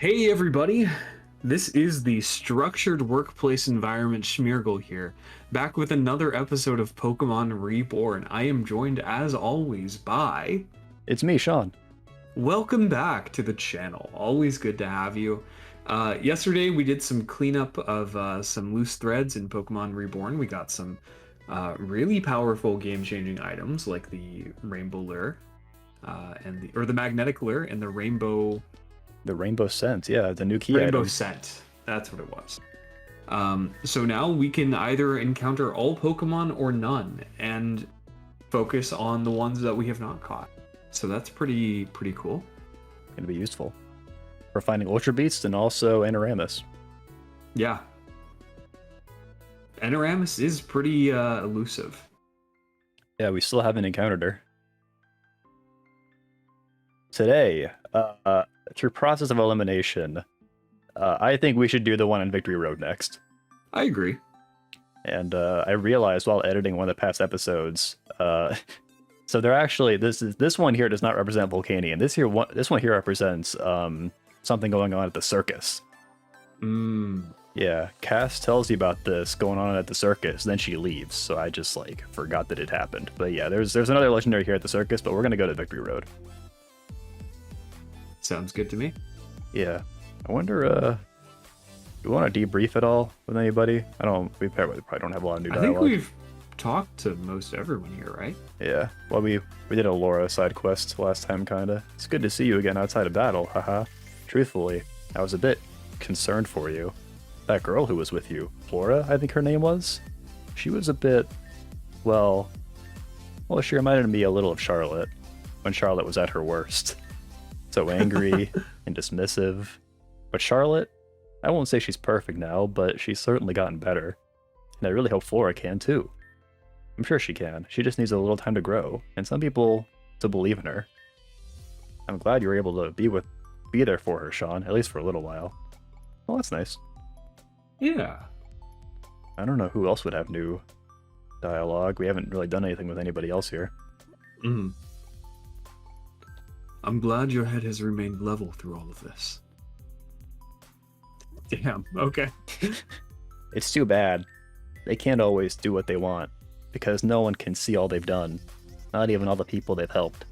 Hey everybody, this is the Structured Workplace Environment Schmeargle here, back with another episode of Pokemon Reborn. I am joined as always by... It's me, Sean. Welcome back to the channel, always good to have you. Yesterday we did some cleanup of some loose threads in Pokemon Reborn. We got some really powerful game-changing items like the Rainbow Lure, or the Magnetic Lure and the Rainbow... The Rainbow Scent, yeah, the new key Rainbow item. Scent. That's what it was. So now we can either encounter all Pokemon or none, and focus on the ones that we have not caught. So that's pretty cool. Gonna be useful for finding Ultra Beasts and also Anoramus. Yeah. Anoramus is pretty elusive. Yeah, we still haven't encountered her. Today, through process of elimination, I think we should do the one on Victory Road next. I agree. And I realized while editing one of the past episodes, so they're actually this one here does not represent Volcanion. This one here represents something going on at the circus. Yeah, Cass tells you about this going on at the circus, then she leaves. So I just forgot that it happened. But yeah, there's another legendary here at the circus, but we're gonna go to Victory Road. Sounds good to me. Yeah, I wonder. Do you want to debrief at all with anybody? We probably don't have a lot of new dialogue. I think we've talked to most everyone here, right? Yeah. Well, we did a Laura side quest last time, kinda. It's good to see you again outside of battle, haha. Truthfully, I was a bit concerned for you. That girl who was with you, Flora, I think her name was. She was a bit, well, she reminded me a little of Charlotte when Charlotte was at her worst. So angry and dismissive. But Charlotte, I won't say she's perfect now, but she's certainly gotten better. And I really hope Flora can too. I'm sure she can. She just needs a little time to grow, and some people to believe in her. I'm glad you were able to be there for her, Sean, at least for a little while. Well, that's nice. Yeah. I don't know who else would have new dialogue. We haven't really done anything with anybody else here. I'm glad your head has remained level through all of this. Damn, okay. It's too bad. They can't always do what they want, because no one can see all they've done. Not even all the people they've helped.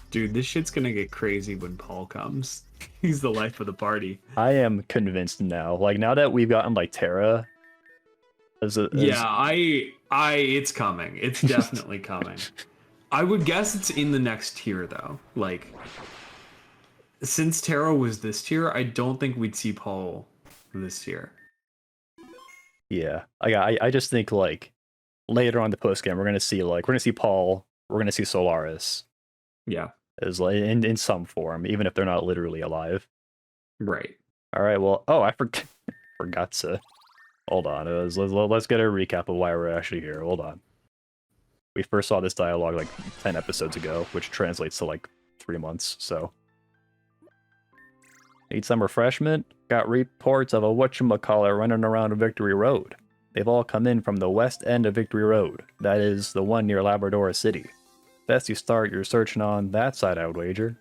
Dude, this shit's gonna get crazy when Paul comes. He's the life of the party. I am convinced now. Now that we've gotten Terra Yeah, it's coming. It's definitely coming. I would guess it's in the next tier though. Since Terra was this tier, I don't think we'd see Paul this tier. Yeah. I just think later on the postgame we're gonna see Paul, we're gonna see Solaris. Yeah. As in some form, even if they're not literally alive. Right. Alright, well I forgot to hold on. Let's get a recap of why we're actually here. Hold on. We first saw this dialogue 10 episodes ago, which translates to 3 months, so. Need some refreshment? Got reports of a whatchamacallit running around Victory Road. They've all come in from the west end of Victory Road. That is, the one near Labrador City. Best you start your searching on that side, I would wager.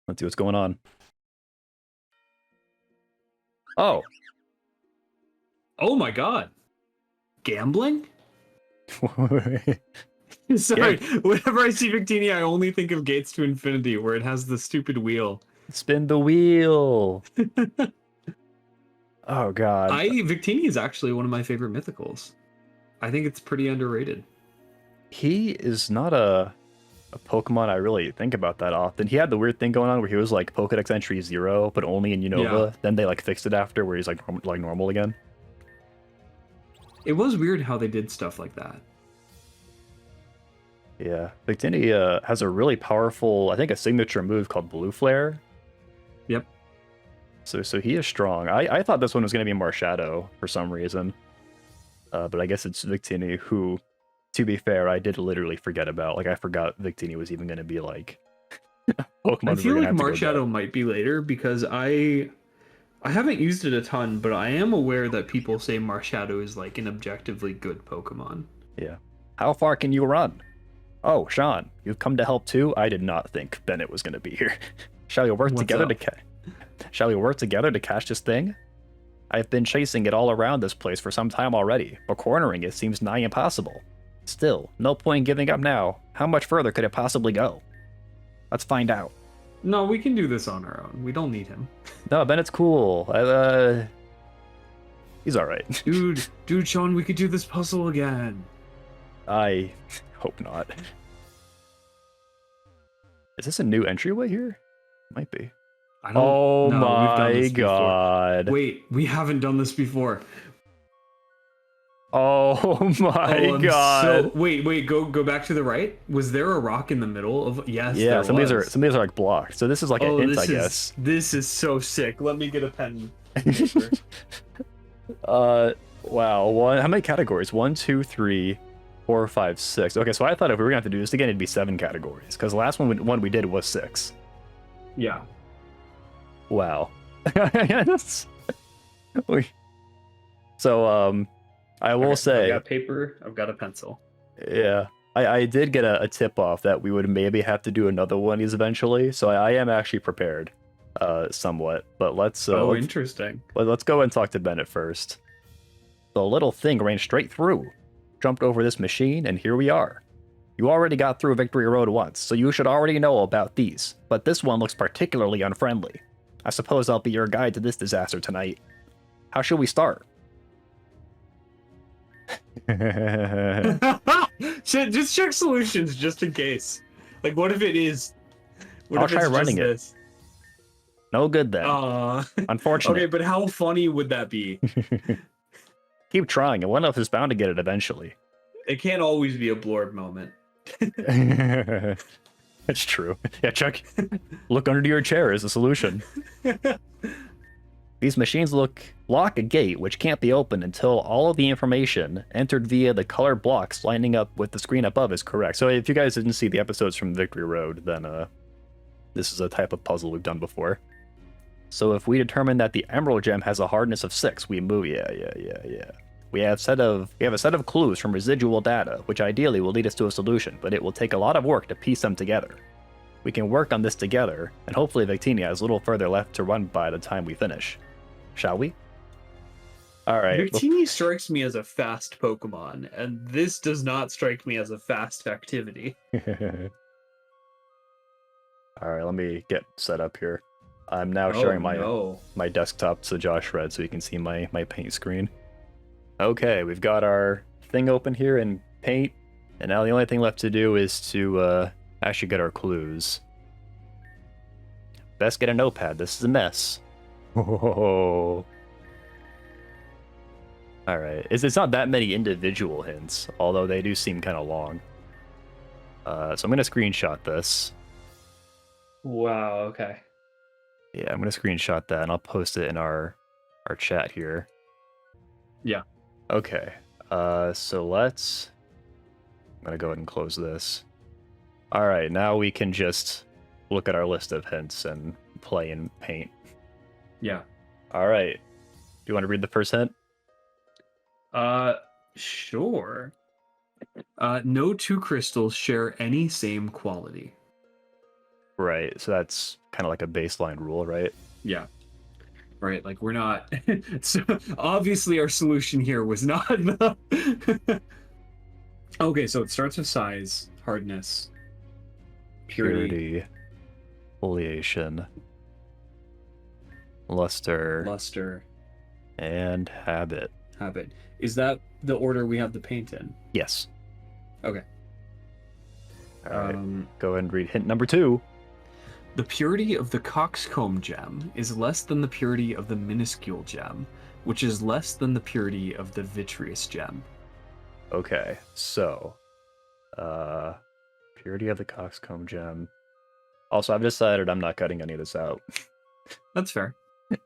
Let's see what's going on. Oh. Oh my god. Gambling? Sorry, Yeah. whenever I see Victini, I only think of Gates to Infinity, where it has the stupid wheel. Spin the wheel! Oh god. Victini is actually one of my favorite mythicals. I think it's pretty underrated. He is not a Pokemon I really think about that often. He had the weird thing going on where he was Pokedex entry 0, but only in Unova. Yeah. Then they fixed it after, where he's normal again. It was weird how they did stuff like that. Yeah, Victini has a really powerful, I think a signature move called Blue Flare. Yep. So he is strong. I thought this one was going to be Marshadow for some reason. But I guess it's Victini who, to be fair, I did literally forget about. I forgot Victini was even going to be Pokemon. I feel like Marshadow might be later because I haven't used it a ton, but I am aware that people say Marshadow is an objectively good Pokemon. Yeah. How far can you run? Oh, Sean, you've come to help too? I did not think Bennett was going to be here. Shall we work What's together up? Shall we work together to catch this thing? I've been chasing it all around this place for some time already, but cornering it seems nigh impossible. Still, no point in giving up now. How much further could it possibly go? Let's find out. No, we can do this on our own. We don't need him. No, Bennett's cool. He's alright. Dude, Sean, we could do this puzzle again. I hope not. Is this a new entryway here? Might be. I don't Oh know. We've done my this before. god. Wait, we haven't done this before. Oh my god. Wait, go back to the right. Was there a rock in the middle of? Yes. Yeah, there some of was. these are like blocked. So this is like a hint, I guess. This is so sick. Let me get a pen. Wow. How many categories? 1, 2, 3, 4, 5, 6. Okay, so I thought if we were gonna have to do this again, it'd be 7 categories. Because the last one we did was 6. Yeah. Wow. So I will say, I've got paper. I've got a pencil. yeah, I did get a tip off that we would maybe have to do another one of these eventually. So I am actually prepared, somewhat. But let's Interesting. let's go and talk to Bennett first. The little thing ran straight through, jumped over this machine, and here we are. You already got through Victory Road once, so you should already know about these. But this one looks particularly unfriendly. I suppose I'll be your guide to this disaster tonight. How should we start? Just check solutions just in case. Like, what if it is? I'll try running it. This? No good then. Unfortunate. Okay, but how funny would that be? Keep trying, and one of us is bound to get it eventually. It can't always be a blurb moment. It's true. Yeah, Chuck, look under your chair is the solution. These machines lock a gate which can't be opened until all of the information entered via the colored blocks lining up with the screen above is correct. So if you guys didn't see the episodes from Victory Road, then this is a type of puzzle we've done before. So if we determine that the Emerald Gem has a hardness of 6, we move. Yeah. We have a set of clues from residual data, which ideally will lead us to a solution, but it will take a lot of work to piece them together. We can work on this together, and hopefully Victinia has a little further left to run by the time we finish. Shall we? Alright. Victini strikes me as a fast Pokemon, and this does not strike me as a fast activity. Alright, let me get set up here. I'm now sharing my desktop to Josh Red so you can see my paint screen. Okay, we've got our thing open here in Paint, and now the only thing left to do is to actually get our clues. Best get a notepad, this is a mess. Oh. Alright, it's not that many individual hints, although they do seem kind of long. So I'm going to screenshot this. Wow, okay. Yeah, I'm going to screenshot that, and I'll post it in our chat here. Yeah. Okay, so I'm gonna go ahead and close this. Alright, now we can just look at our list of hints and play in Paint. Yeah. Alright, do you want to read the first hint? Sure. No two crystals share any same quality. Right, so that's kind of like a baseline rule, right? Yeah. Right, like we're not. So obviously, our solution here was not the. Okay, so it starts with size, hardness, purity, foliation, luster, and habit. Habit. Is that the order we have the paint in? Yes. Okay. All right. Go ahead and read hint number 2. The purity of the coxcomb gem is less than the purity of the minuscule gem, which is less than the purity of the vitreous gem. Okay, so, purity of the coxcomb gem. Also, I've decided I'm not cutting any of this out. That's fair. The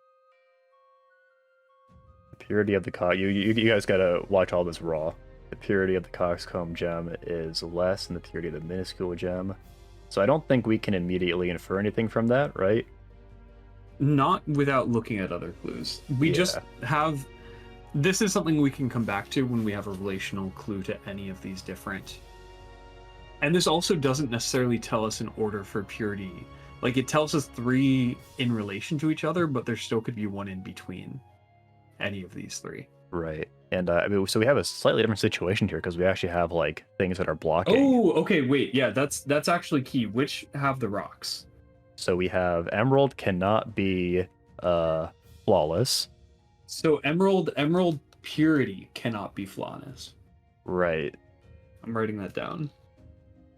purity of the you guys gotta watch all this raw. The purity of the coxcomb gem is less than the purity of the minuscule gem. So I don't think we can immediately infer anything from that, right? Not without looking at other clues. We just have... This is something we can come back to when we have a relational clue to any of these different... And this also doesn't necessarily tell us an order for purity. Like it tells us 3 in relation to each other, but there still could be one in between any of these 3. Right. And I mean, so we have a slightly different situation here because we actually have like things that are blocking. Oh, okay, wait, yeah, that's actually key. Which have the rocks? So we have Emerald cannot be flawless. So Emerald Purity cannot be flawless. Right. I'm writing that down.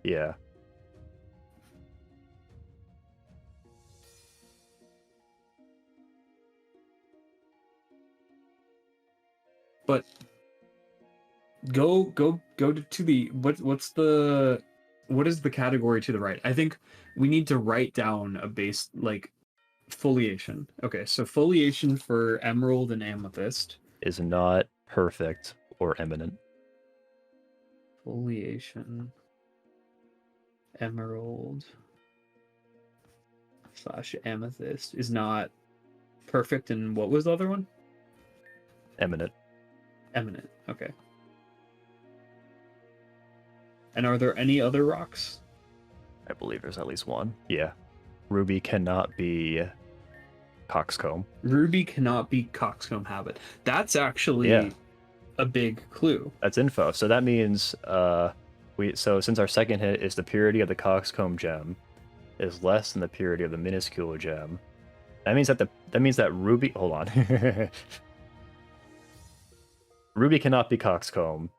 Yeah. But go to the what is the category to the right? I think we need to write down a base like foliation. Okay, so foliation for Emerald and Amethyst Is not perfect or eminent. foliation Emerald / Amethyst is not perfect, and what was the other one? Eminent. Eminent. Okay. And are there any other rocks? I believe there's at least one. Yeah. Ruby cannot be Coxcomb. Ruby cannot be Coxcomb Habit. That's actually a big clue. That's info. So that means so since our second hit is the purity of the Coxcomb gem is less than the purity of the minuscule gem, that means that Ruby, hold on. Ruby cannot be Coxcomb.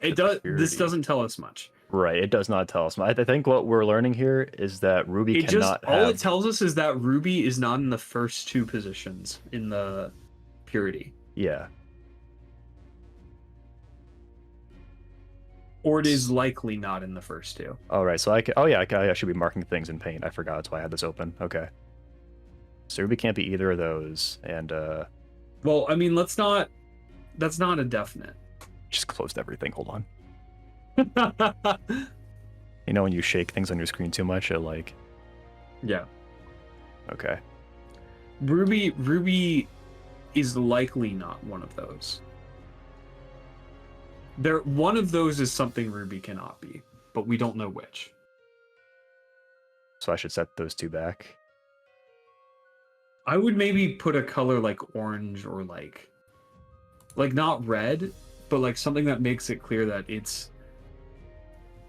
It does. This doesn't tell us much. Right, it does not tell us. I think what we're learning here is that Ruby cannot have... All it tells us is that Ruby is not in the first 2 positions in the purity. Yeah. Or it is likely not in the first 2. All right, so I should be marking things in paint. I forgot, that's why I had this open. Okay. So Ruby can't be either of those, and well, I mean, that's not a definite. Just closed everything, hold on. You know when you shake things on your screen too much, it like... Yeah. Okay. Ruby is likely not one of those. One of those is something Ruby cannot be, but we don't know which. So I should set those 2 back. I would maybe put a color like orange or like not red, but like something that makes it clear that it's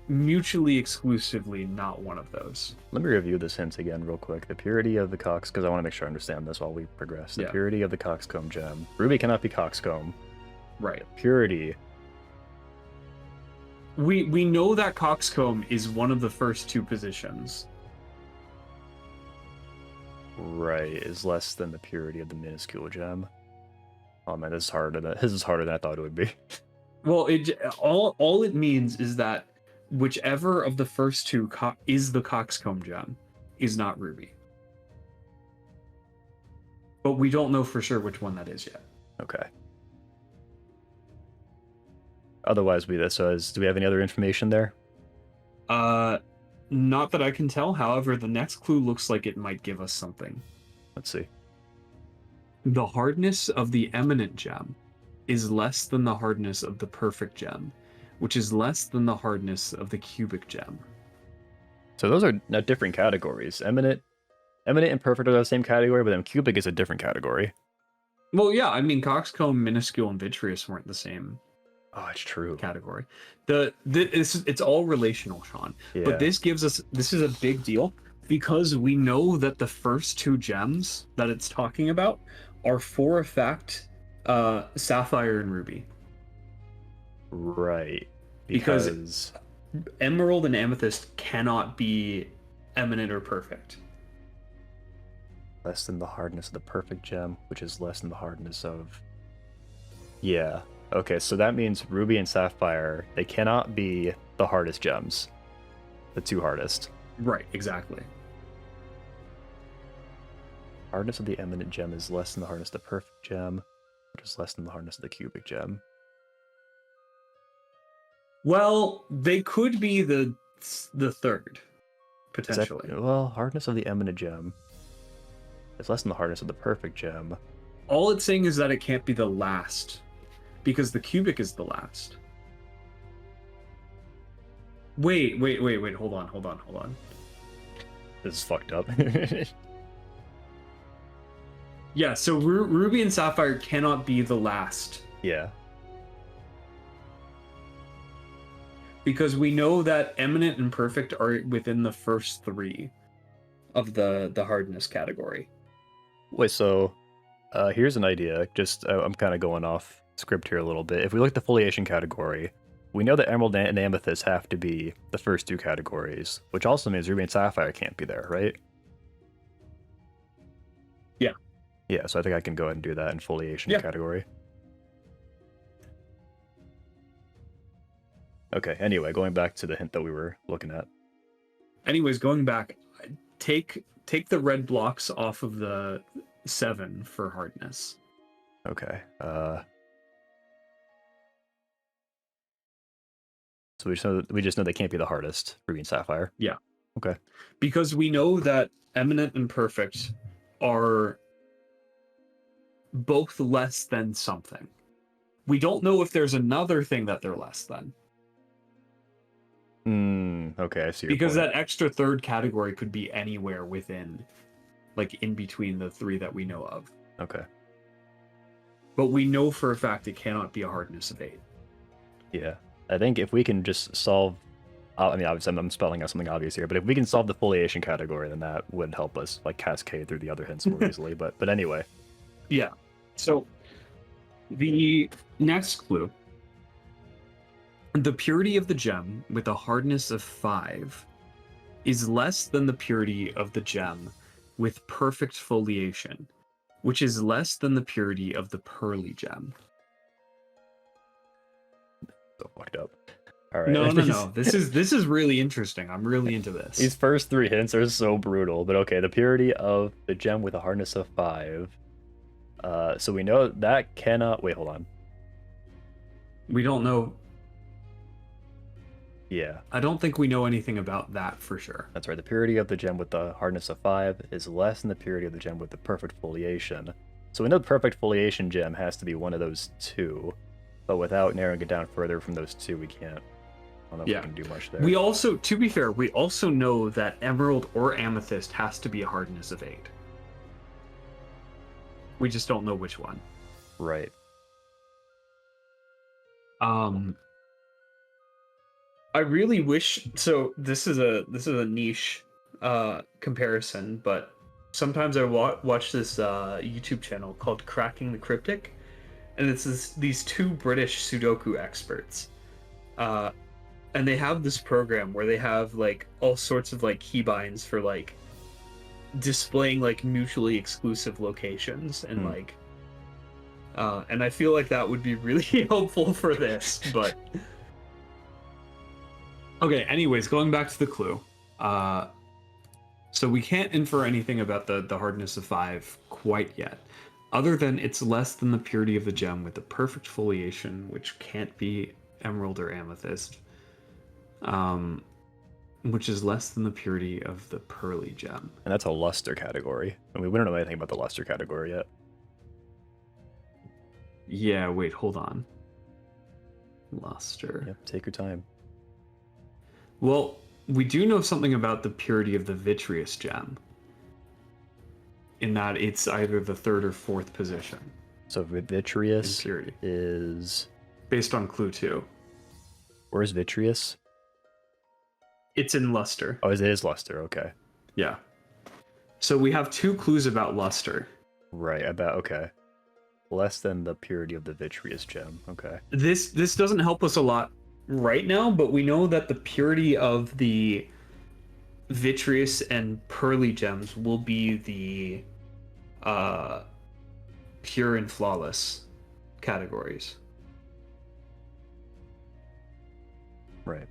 mutually exclusively not one of those. Let me review this hint again real quick. The purity of the Cox, because I want to make sure I understand this while we progress. The purity of the Coxcomb gem. Ruby cannot be Coxcomb. Right. Purity. We know that Coxcomb is one of the first 2 positions. Right, is less than the purity of the minuscule gem. Oh man, this is harder than I thought it would be. Well, all it means is that whichever of the first 2 is the Coxcomb gem is not Ruby. But we don't know for sure which one that is yet. Okay. Otherwise, do we have any other information there? Not that I can tell. However, the next clue looks like it might give us something. Let's see. The hardness of the eminent gem is less than the hardness of the perfect gem, which is less than the hardness of the cubic gem. So those are not different categories. Eminent and perfect are the same category, but then cubic is a different category. Well, yeah, I mean, Coxcomb, minuscule, and vitreous weren't the same. Oh, it's true. Category. It's all relational, Sean. Yeah. But this is a big deal because we know that the first 2 gems that it's talking about are for a fact Sapphire and Ruby. Right. Because Emerald and Amethyst cannot be eminent or perfect. Less than the hardness of the perfect gem, which is less than the hardness of... Yeah. Okay, so that means Ruby and Sapphire, they cannot be the hardest gems. The 2 hardest. Right, exactly. Hardness of the eminent gem is less than the hardness of the perfect gem, which is less than the hardness of the cubic gem. Well, they could be the 3rd, potentially. Hardness of the eminent gem is less than the hardness of the perfect gem. All it's saying is that it can't be the last, because the cubic is the last. Wait, hold on. This is fucked up. Yeah, so Ruby and Sapphire cannot be the last. Yeah. Because we know that Eminent and Perfect are within the first 3 of the hardness category. Wait, so here's an idea. Just I'm kind of going off script here a little bit. If we look at the foliation category, we know that Emerald and Amethyst have to be the first 2 categories, which also means Ruby and Sapphire can't be there, right? Yeah. Yeah, so I think I can go ahead and do that in foliation category. Okay, anyway, going back to the hint that we were looking at. Anyways, going back, take the red blocks off of the 7 for hardness. Okay. So we just know they can't be the hardest, Ruby and Sapphire. Yeah. Okay. Because we know that Eminent and Perfect are both less than something. We don't know if there's another thing that they're less than. Okay, I see your Because point. that extra third category could be anywhere within, like in between the 3 that we know of. Okay. But we know for a fact it cannot be a hardness of 8. Yeah. I think if we can just solve... I mean, obviously I'm spelling out something obvious here, but if we can solve the foliation category, then that would help us like cascade through the other hints more easily. But anyway. Yeah. So the next clue. The purity of the gem with a hardness of 5 is less than the purity of the gem with perfect foliation, which is less than the purity of the pearly gem. So fucked up. All right. No. This is really interesting. I'm really into this. These first 3 hints are so brutal, but okay. The purity of the gem with a hardness of 5. So we know that cannot... Wait, hold on. We don't know. Yeah. I don't think we know anything about that for sure. That's right. The purity of the gem with the hardness of 5 is less than the purity of the gem with the perfect foliation. So we know the perfect foliation gem has to be one of those 2, but without narrowing it down further from those 2, we can't. I don't know if we can do much there. We also, to be fair, we also know that Emerald or Amethyst has to be a hardness of 8. We just don't know which one. Right. I really wish. So this is a niche comparison, but sometimes I watch this YouTube channel called Cracking the Cryptic, and it's these 2 British Sudoku experts, and they have this program where they have like all sorts of like keybinds for like displaying like mutually exclusive locations and like. And I feel like that would be really helpful for this, but. Okay, anyways, going back to the clue. So we can't infer anything about the hardness of 5 quite yet, other than it's less than the purity of the gem with the perfect foliation, which can't be Emerald or Amethyst, which is less than the purity of the pearly gem. And that's a luster category. I mean, we don't know anything about the luster category yet. Yeah, wait, hold on. Luster. Yep, take your time. Well, we do know something about the purity of the vitreous gem, in that it's either the 3rd or 4th position. So vitreous purity is... based on clue 2. Where's vitreous? It's in luster. Oh, it is luster, okay. Yeah. So we have 2 clues about luster. Right, okay. Less than the purity of the vitreous gem, okay. This doesn't help us a lot right now, but we know that the purity of the vitreous and pearly gems will be the pure and flawless categories. Right.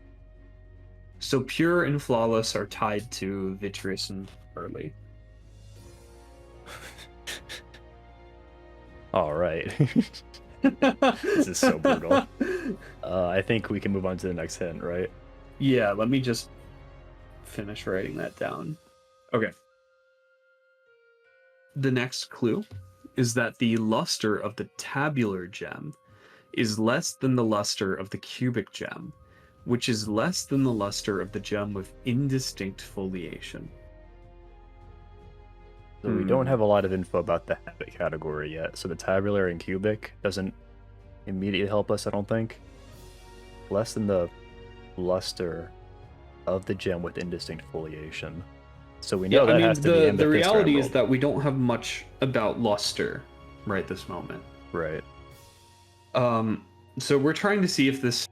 So pure and flawless are tied to vitreous and pearly. All right. This is so brutal. I think we can move on to the next hint, right? Yeah, let me just finish writing that down. Okay. The next clue is that the luster of the tabular gem is less than the luster of the cubic gem, which is less than the luster of the gem with indistinct foliation. So we don't have a lot of info about the habit category yet. So the tabular and cubic doesn't immediately help us, I don't think. Less than the luster of the gem with indistinct foliation. So we know that has to be the amethyst or reality is emerald. that we don't have much about luster right this moment. Right. So we're trying to see if this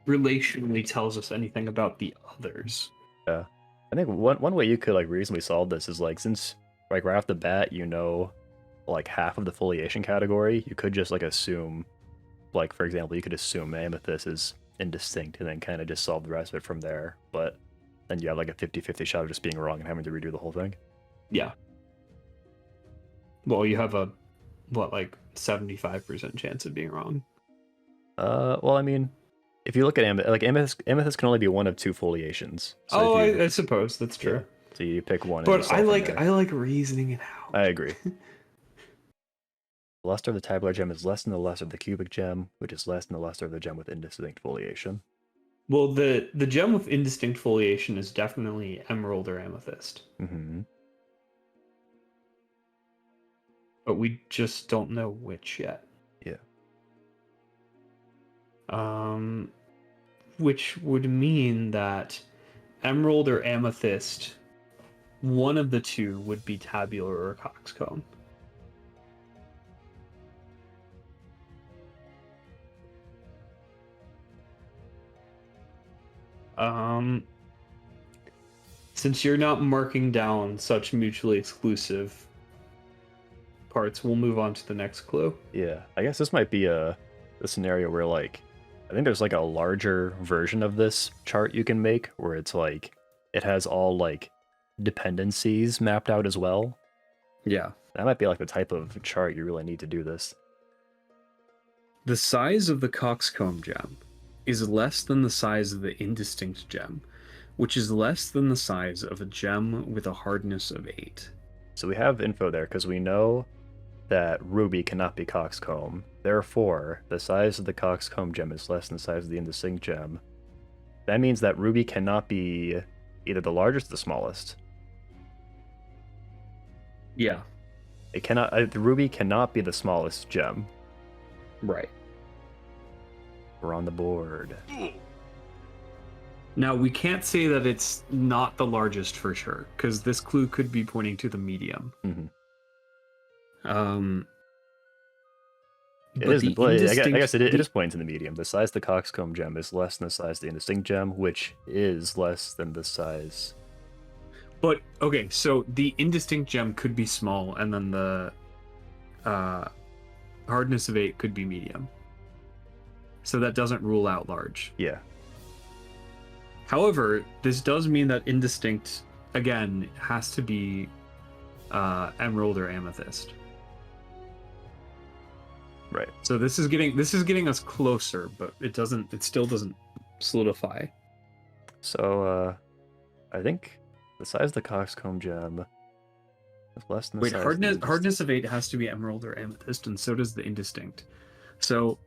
relationally tells us anything about the others. Yeah. I think one way you could like reasonably solve this is like, since like right off the bat you know like half of the foliation category, you could just like assume, like for example, you could assume amethyst is indistinct and then kind of just solve the rest of it from there. But then you have like a 50-50 shot of just being wrong and having to redo the whole thing. Yeah. Well, you have a like 75% chance of being wrong. Well, I mean, if you look at amethyst can only be one of two foliations. So I suppose that's true. Yeah. So you pick one. But I like reasoning it out. I agree. The luster of the tabular gem is less than the luster of the cubic gem, which is less than the luster of the gem with indistinct foliation. Well, the gem with indistinct foliation is definitely emerald or amethyst. Mm-hmm. But we just don't know which yet. Yeah. Which would mean that emerald or amethyst, one of the two would be tabular or coxcomb. Since you're not marking down such mutually exclusive parts, we'll move on to the next clue. Yeah, I guess this might be a scenario where like, I think there's like a larger version of this chart you can make where it's like, it has all like dependencies mapped out as well. Yeah. That might be like the type of chart you really need to do this. The size of the coxcomb gem is less than the size of the indistinct gem, which is less than the size of a gem with a hardness of 8. So we have info there because we know that ruby cannot be coxcomb. Therefore, the size of the coxcomb gem is less than the size of the indistinct gem. That means that ruby cannot be either the largest or the smallest. Yeah. It cannot. The ruby cannot be the smallest gem. Right. We're on the board. Now, we can't say that it's not the largest for sure, because this clue could be pointing to the medium. Mm-hmm. But I guess it is pointing to the medium. The size of the coxcomb gem is less than the size of the indistinct gem, which is less than the size. But, okay, so the indistinct gem could be small, and then the hardness of 8 could be medium. So that doesn't rule out large. Yeah. However, this does mean that indistinct, again, has to be emerald or amethyst. Right. So this is getting us closer, but it still doesn't solidify. So I think the size of the coxcomb gem is less than the size of the hardness of 8 has to be emerald or amethyst, and so does the indistinct. So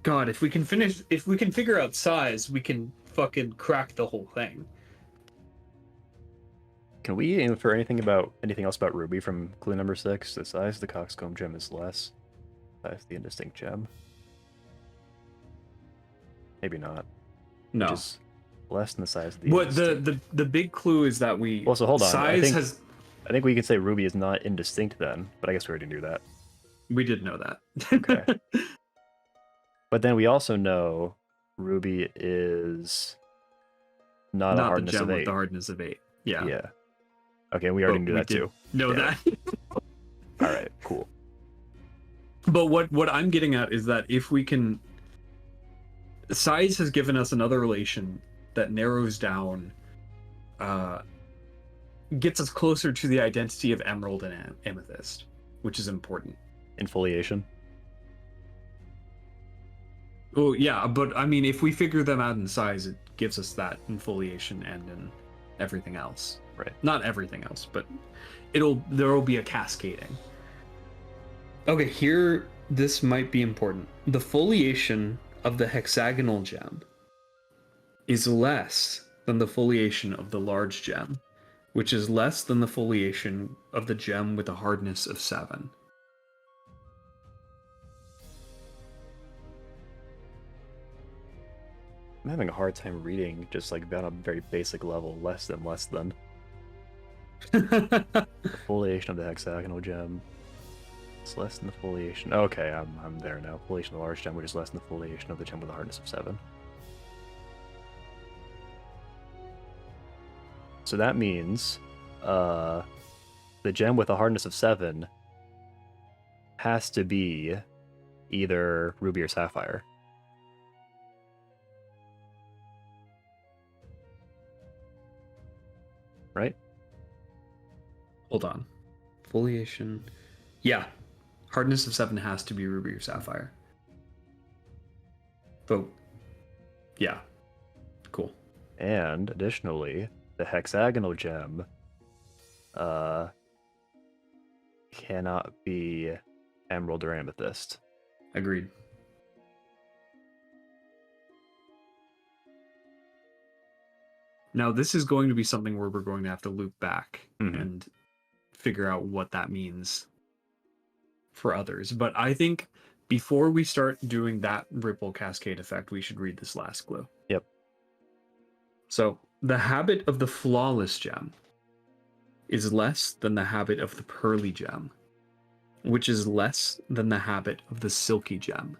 God, if we can figure out size, we can fucking crack the whole thing. Can we infer anything else about ruby from clue number 6? The size of the coxcomb gem is less than the indistinct gem. Maybe not. No. Which is less than the size of the What indistinct. the big clue is that we. Well, so hold on. Size I think we could say ruby is not indistinct then, but I guess we already knew that. We did know that. Okay. But then we also know ruby is not a hardness the gem of 8. with the hardness of 8. Yeah. Yeah. Okay, we already knew that too. Know Yeah. that. All right, cool. But what I'm getting at is that if we can, size has given us another relation that narrows down, gets us closer to the identity of emerald and amethyst, which is important. Infoliation. Oh yeah, but I mean, if we figure them out in size, it gives us that in foliation and in everything else. Right. Not everything else, but there will be a cascading. Okay, here this might be important. The foliation of the hexagonal gem is less than the foliation of the large gem, which is less than the foliation of the gem with a hardness of 7. I'm having a hard time reading, just like on a very basic level, less than. The foliation of the hexagonal gem. It's less than the foliation. Okay, I'm there now. Foliation of the large gem, which is less than the foliation of the gem with a hardness of 7. So that means the gem with a hardness of 7 has to be either ruby or sapphire. Right? Hold on. Foliation. Yeah. Hardness of 7 has to be ruby or sapphire. But yeah. Cool. And additionally, the hexagonal gem cannot be emerald or amethyst. Agreed. Now, this is going to be something where we're going to have to loop back and figure out what that means for others. But I think before we start doing that ripple cascade effect, we should read this last clue. Yep. So, the habit of the flawless gem is less than the habit of the pearly gem, which is less than the habit of the silky gem.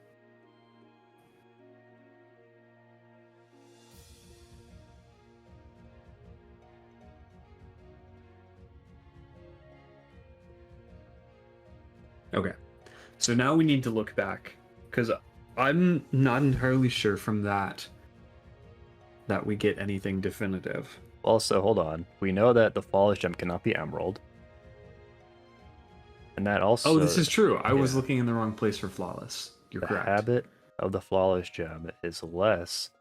Okay, so now we need to look back, because I'm not entirely sure from that we get anything definitive. Also, hold on. We know that the flawless gem cannot be emerald. And that also... Oh, this is true. I was looking in the wrong place for flawless. You're correct. The habit of the flawless gem is less.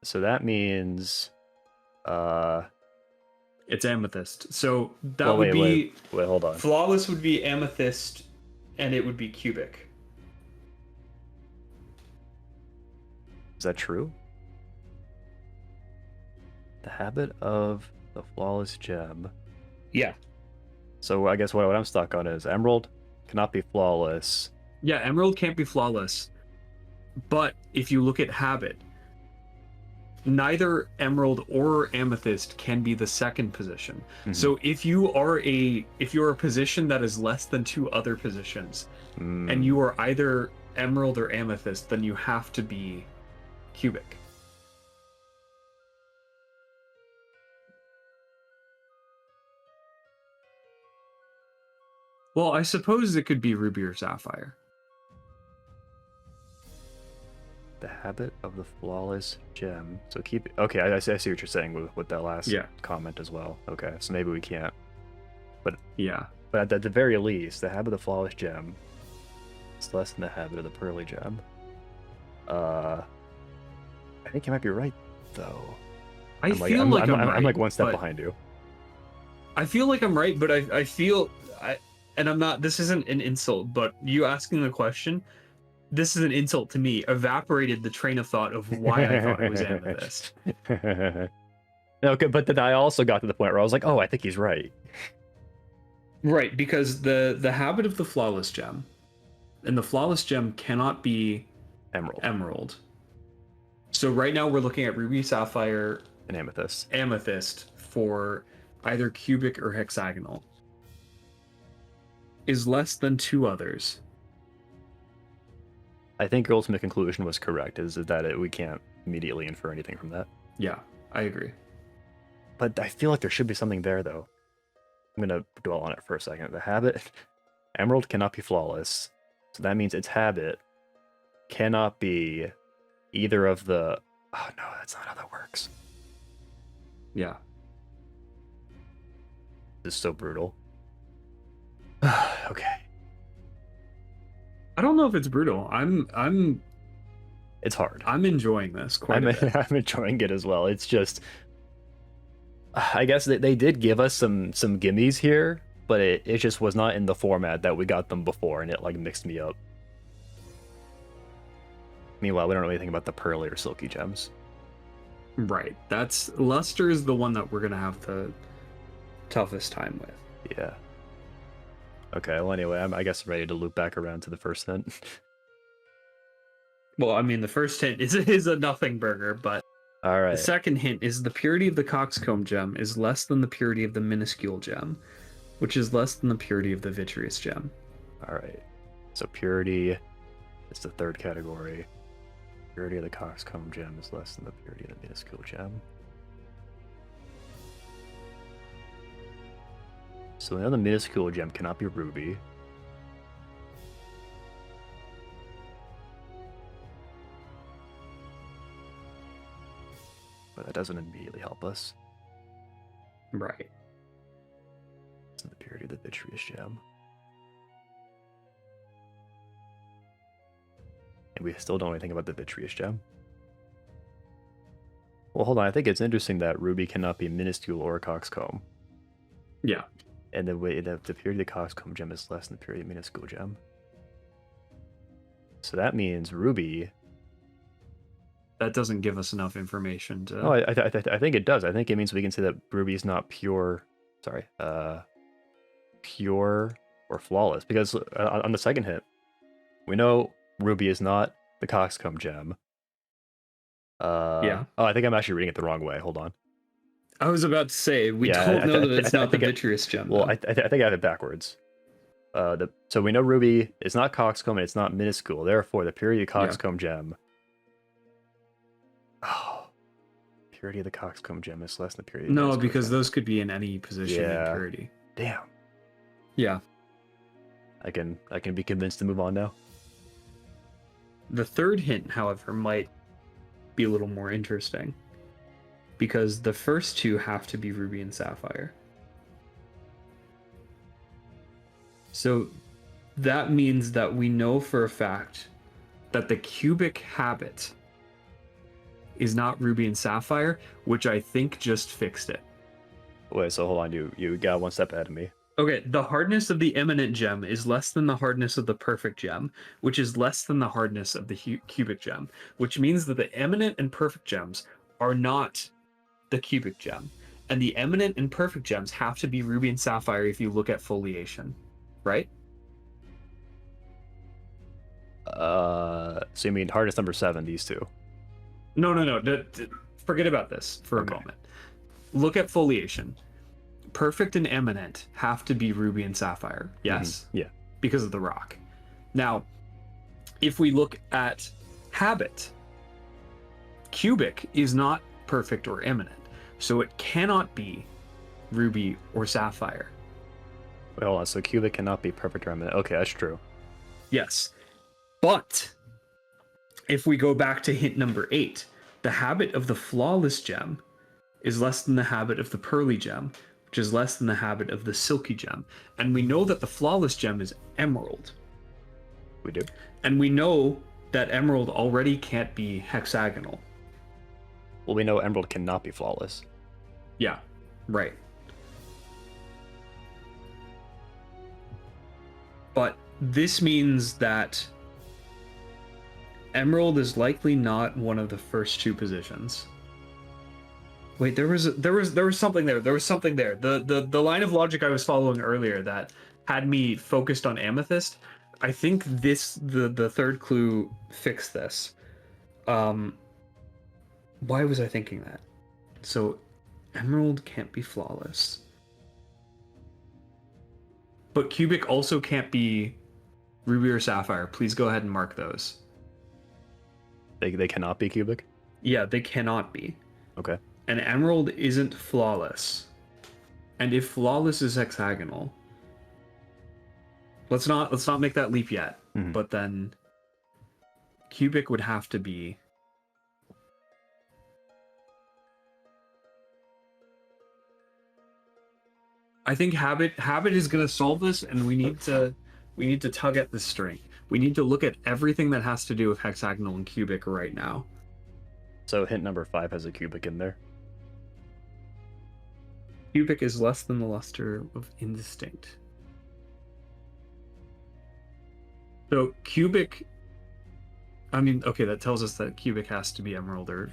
So that means... It's amethyst. So that would be... Wait, hold on. Flawless would be amethyst, and it would be cubic. Is that true? The habit of the flawless gem. Yeah. So I guess what I'm stuck on is emerald cannot be flawless. Yeah, emerald can't be flawless. But if you look at habit, neither emerald or amethyst can be the second position. So if you're a position that is less than 2 other positions, and you are either emerald or amethyst, then you have to be cubic. Well, I suppose it could be ruby or sapphire. The habit of the flawless gem. So keep... Okay, I see what you're saying with that last comment as well. Okay, so maybe we can't. But yeah. But at the very least, the habit of the flawless gem is less than the habit of the pearly gem. I think you might be right, though. I'm right, one step behind you. I feel like I'm right, but I feel... and I'm not... This isn't an insult, but you asking the question... This is an insult to me. Evaporated the train of thought of why I thought it was amethyst. Okay, but then I also got to the point where I was like, oh, I think he's right. Right, because the habit of the flawless gem, and the flawless gem cannot be emerald. So right now we're looking at ruby, sapphire, and amethyst for either cubic or hexagonal. Is less than 2 others. I think your ultimate conclusion was correct, is that we can't immediately infer anything from that. Yeah, I agree. But I feel like there should be something there, though. I'm going to dwell on it for a second. The habit, emerald cannot be flawless. So that means its habit cannot be either of the... Oh, no, that's not how that works. Yeah. This is so brutal. Okay. I don't know if it's brutal. It's hard. I'm enjoying this quite a bit. I'm enjoying it as well. It's just... I guess they did give us some gimmies here, but it just was not in the format that we got them before, and it like mixed me up. Meanwhile, we don't know anything about the pearly or silky gems. Right. That's... Luster is the one that we're going to have to toughest time with. Yeah. Okay, well, anyway, I guess I'm ready to loop back around to the first hint. Well, I mean, the first hint is a nothing burger, but All the right. second hint is the purity of the coxcomb gem is less than the purity of the minuscule gem, which is less than the purity of the vitreous gem. All right. So purity is the third category. Purity of the coxcomb gem is less than the purity of the minuscule gem. So now the minuscule gem cannot be ruby. But that doesn't immediately help us. Right. It's the purity of the vitreous gem. And we still don't know anything about the vitreous gem. Well, hold on. I think it's interesting that ruby cannot be minuscule or coxcomb. Yeah. And the way that the purity of the coxcomb gem is less than the purity of the minuscule gem. So that means ruby. That doesn't give us enough information to. Oh, I think it does. I think it means we can say that ruby is not pure. Sorry, pure or flawless. Because on the second hit, we know ruby is not the coxcomb gem. Yeah. Oh, I think I'm actually reading it the wrong way. Hold on. I was about to say we don't know that it's not the vitreous gem. Well, though. I think I have it backwards. So we know ruby is not coxcomb and it's not minuscule. Therefore, the purity of the coxcomb gem. Oh, purity of the coxcomb gem is less than the purity. Of the No, minuscule because gem. those could be in any position in purity. Damn. Yeah. I can be convinced to move on now. The third hint, however, might be a little more interesting. Because the first two have to be ruby and sapphire. So that means that we know for a fact that the cubic habit is not ruby and sapphire, which I think just fixed it. Wait, so hold on, you got one step ahead of me. Okay, the hardness of the eminent gem is less than the hardness of the perfect gem, which is less than the hardness of the cubic gem, which means that the eminent and perfect gems are not the cubic gem. And the eminent and perfect gems have to be ruby and sapphire if you look at foliation, right? So you mean hardest number 7, these two? No. Forget about this for a moment. Look at foliation. Perfect and eminent have to be ruby and sapphire. Yes? Yeah. Because of the rock. Now, if we look at habit, cubic is not perfect or eminent. So it cannot be ruby or sapphire. Wait, hold on. So cubic cannot be perfect or eminent. Okay, that's true. Yes. But if we go back to hint number 8, the habit of the flawless gem is less than the habit of the pearly gem, which is less than the habit of the silky gem. And we know that the flawless gem is emerald. We do. And we know that emerald already can't be hexagonal. Well, we know emerald cannot be flawless. Yeah, right. But this means that emerald is likely not one of the first two positions. Wait, there was something there. There was something there. The line of logic I was following earlier that had me focused on amethyst. I think the third clue fixed this. Why was I thinking that? So emerald can't be flawless. But cubic also can't be ruby or sapphire. Please go ahead and mark those. They cannot be cubic? Yeah, they cannot be. Okay. And emerald isn't flawless. And if flawless is hexagonal, let's not make that leap yet. Mm-hmm. But then cubic would have to be I think habit is going to solve this, and we need to tug at the string. We need to look at everything that has to do with hexagonal and cubic right now. So hint number 5 has a cubic in there. Cubic is less than the luster of indistinct. So cubic, I mean, okay, that tells us that cubic has to be emerald or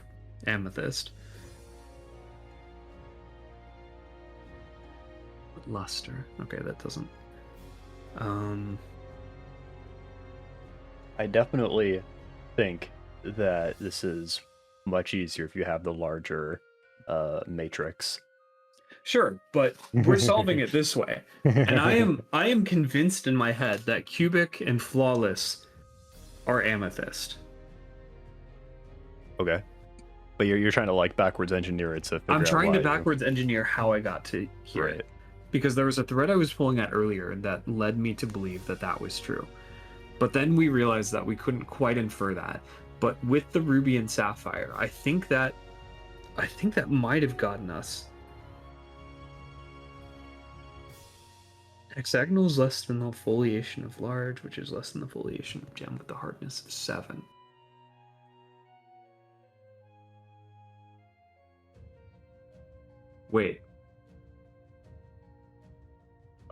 amethyst. luster. Okay, that doesn't. I definitely think that this is much easier if you have the larger matrix. Sure, but we're solving it this way. And I am convinced in my head that cubic and flawless are amethyst. Okay. But you're trying to like backwards engineer it to figure I'm out trying to why backwards engineer how I got to here. Right. Because there was a thread I was pulling at earlier that led me to believe that that was true. But then we realized that we couldn't quite infer that. But with the ruby and sapphire, I think that might have gotten us. Hexagonal is less than the foliation of large, which is less than the foliation of gem with the hardness of 7. Wait.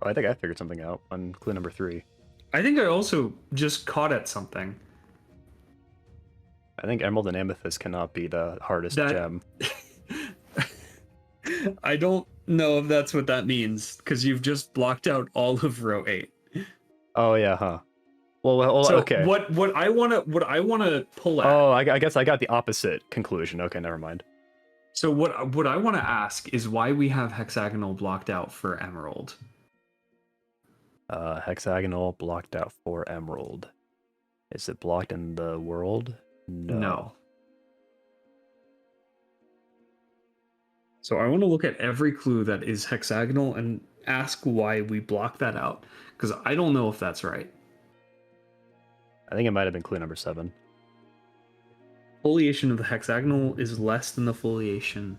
Oh, I think I figured something out on clue number 3. I think I also just caught at something. I think emerald and amethyst cannot be the hardest gem. I don't know if that's what that means, because you've just blocked out all of row 8. Oh yeah, huh? Well, So okay. what I wanna pull at. Oh, I guess I got the opposite conclusion. Okay, never mind. So what I want to ask is why we have hexagonal blocked out for emerald. Hexagonal blocked out for emerald. Is it blocked in the world? No. So I want to look at every clue that is hexagonal and ask why we block that out, because I don't know if that's right. I think it might have been clue number 7. Foliation of the hexagonal is less than the foliation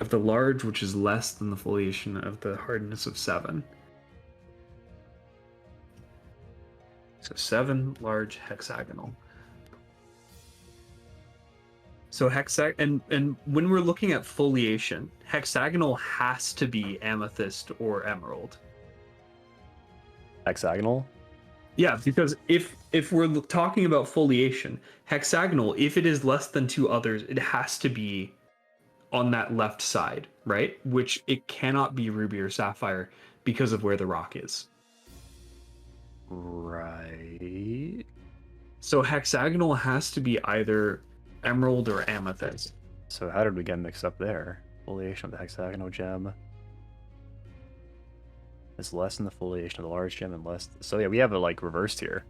of the large, which is less than the foliation of the hardness of 7. So 7 large hexagonal. So and when we're looking at foliation, hexagonal has to be amethyst or emerald. Hexagonal? Yeah, because if we're talking about foliation, hexagonal, if it is less than 2 others, it has to be on that left side, right? Which it cannot be ruby or sapphire because of where the rock is. Right. So hexagonal has to be either emerald or amethyst. So how did we get mixed up there? Foliation of the hexagonal gem is less than the foliation of the large gem and less. So yeah, we have it like reversed here.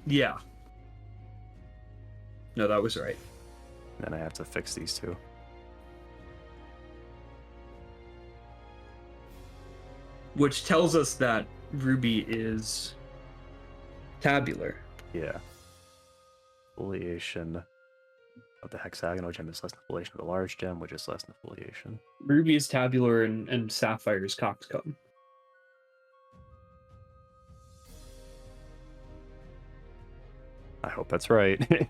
Yeah. No, that was right. Then I have to fix these two. Which tells us that ruby is tabular. Yeah. Foliation of the hexagonal gem is less than the foliation of the large gem, which is less than the foliation. Ruby is tabular and sapphire is coxcomb. I hope that's right.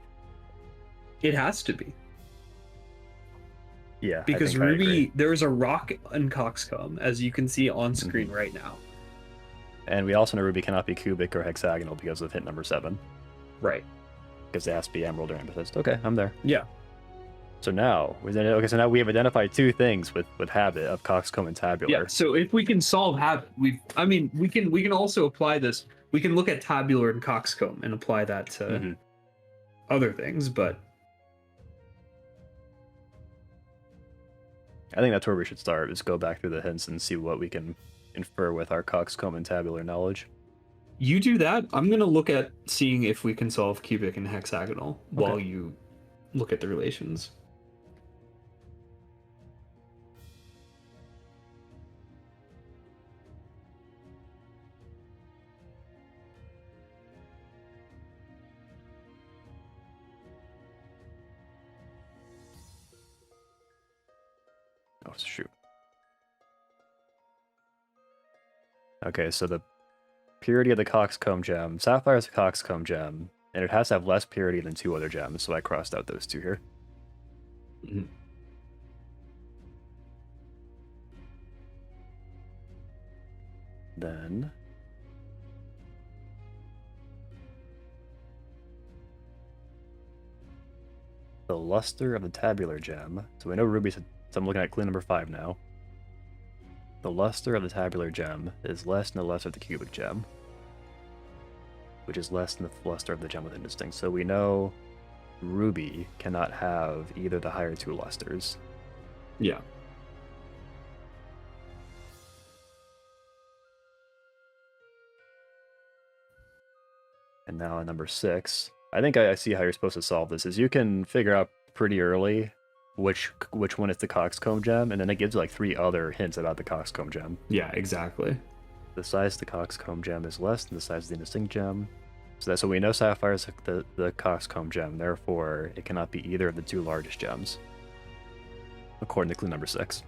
It has to be. Yeah. Because ruby, there is a rock in coxcomb, as you can see on screen right now. And we also know ruby cannot be cubic or hexagonal because of hint number 7. Right. Because it has to be emerald or amethyst. Okay, I'm there. Yeah. So now we have identified 2 things with habit of coxcomb and tabular. Yeah. So if we can solve habit, we can also apply this. We can look at tabular and coxcomb and apply that to other things, but I think that's where we should start, is go back through the hints and see what we can infer with our coxcomb and tabular knowledge. You do that. I'm going to look at seeing if we can solve cubic and hexagonal while you look at the relations. Oh, shoot. Okay, so the purity of the coxcomb gem. Sapphire is a coxcomb gem, and it has to have less purity than 2 other gems, so I crossed out those 2 here. Then the luster of the tabular gem. So we know ruby's So I'm looking at clue number 5 now. The luster of the tabular gem is less than the luster of the cubic gem, which is less than the luster of the gem with indistinct. So we know ruby cannot have either the higher two lusters. Yeah. And now on number 6, I think I see how you're supposed to solve this. Is you can figure out pretty early which one is the coxcomb gem, and then it gives you like 3 other hints about the coxcomb gem. Yeah, exactly. The size of the coxcomb gem is less than the size of the indistinct gem. So we know sapphire is the coxcomb gem, therefore it cannot be either of the 2 largest gems, according to clue number 6.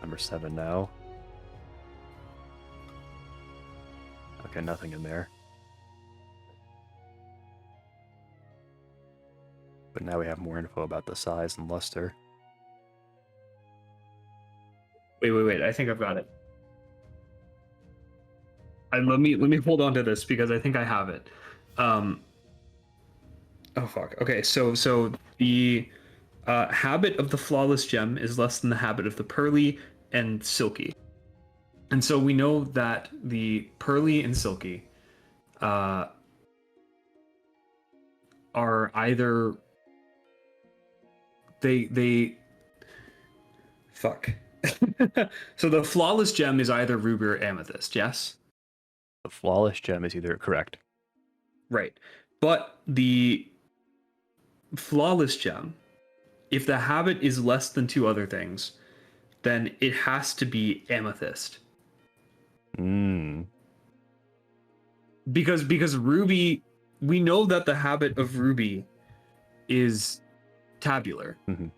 Number 7 now. Okay, nothing in there. But now we have more info about the size and luster. Wait. I think I've got it. Let me hold on to this because I think I have it. Oh fuck. Okay, so the habit of the flawless gem is less than the habit of the pearly and silky. And so we know that the pearly and silky are either they fuck. So the flawless gem is either ruby or amethyst, yes? The flawless gem is either correct. Right. But the flawless gem, if the habit is less than 2 other things, then it has to be amethyst. Because ruby, we know that the habit of ruby is tabular. Mm-hmm.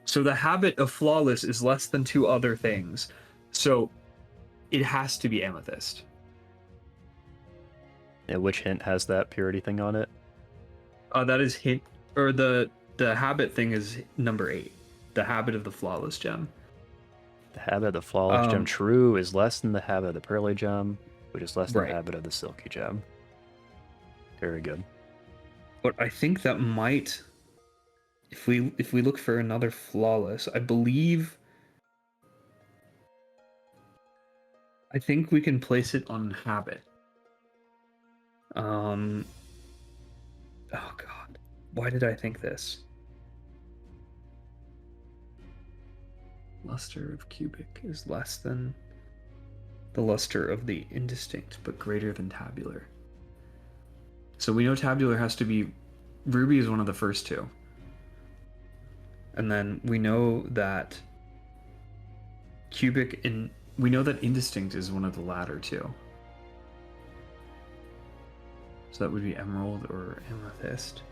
So the habit of flawless is less than 2 other things. So it has to be amethyst. And which hint has that purity thing on it? That is hint, or the habit thing is number 8. The habit of the flawless gem. The habit of the flawless gem true is less than the habit of the pearly gem, which is less than the habit of the silky gem. Very good. But I think that might, if we look for another flawless, I think we can place it on habit. Oh god, why did I think this? Luster of cubic is less than the luster of the indistinct, but greater than tabular. So we know tabular has to be, ruby is one of the first 2. And then we know that cubic, and we know that indistinct is one of the latter 2. So that would be emerald or amethyst.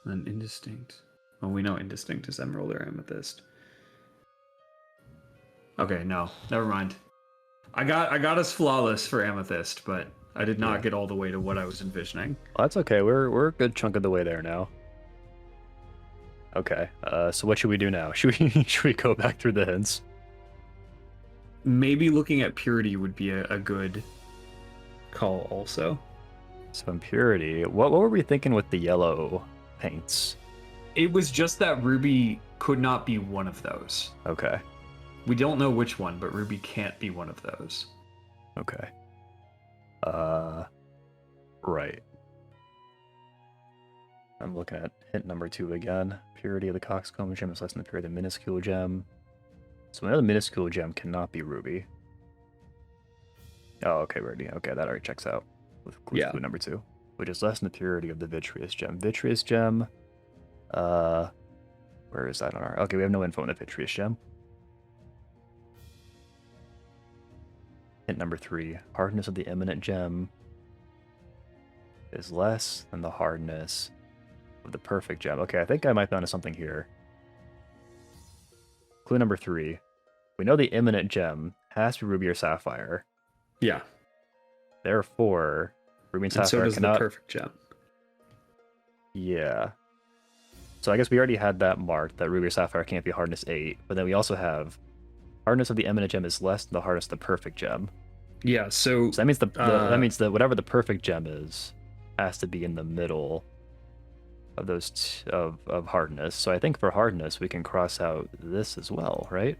And then indistinct. Well, we know indistinct is emerald or amethyst. Okay, no, never mind. I got us flawless for amethyst, but I did not get all the way to what I was envisioning. Well, that's okay. We're a good chunk of the way there now. Okay. So what should we do now? Should we go back through the hints? Maybe looking at purity would be a good call also. So impurity. What were we thinking with the yellow paints? It was just that ruby could not be one of those. Okay. We don't know which one, but ruby can't be one of those. Okay. Right. I'm looking at hint number 2 again. Purity of the coxcomb gem is less than the purity of the minuscule gem. So we know the minuscule gem cannot be ruby. Oh, okay, okay, that already checks out with clue number 2, which is less than the purity of the vitreous gem. Vitreous gem, where is that on our? Okay, we have no info on the vitreous gem. Hint number 3: hardness of the eminent gem is less than the hardness of the perfect gem. Okay, I think I might be onto something here. Clue number 3. We know the eminent gem has to be ruby or sapphire. Yeah. Therefore, ruby and sapphire so does cannot... the perfect gem. Yeah. So I guess we already had that marked, that ruby or sapphire can't be hardness 8. But then we also have hardness of the eminent gem is less than the hardness of the perfect gem. Yeah, so So that means that means that whatever the perfect gem is has to be in the middle of those of hardness. So I think for hardness we can cross out this as well, right?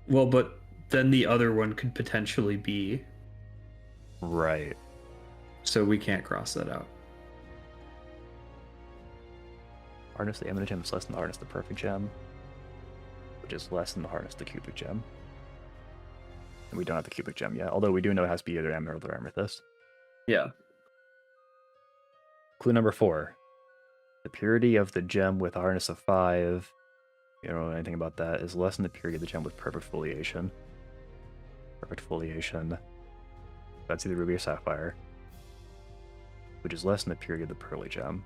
well, but then the other one could potentially be, Right. so we can't cross that out. Hardness the eminent gem is less than the hardness the perfect gem, which is less than the hardness the cubic gem. And we don't have the cubic gem yet, although we do know it has to be either emerald or amethyst. Yeah. Clue number 4. The purity of the gem with a hardness of 5, you don't know anything about that, is less than the purity of the gem with perfect foliation. Perfect foliation. That's either ruby or sapphire, which is less than the purity of the pearly gem.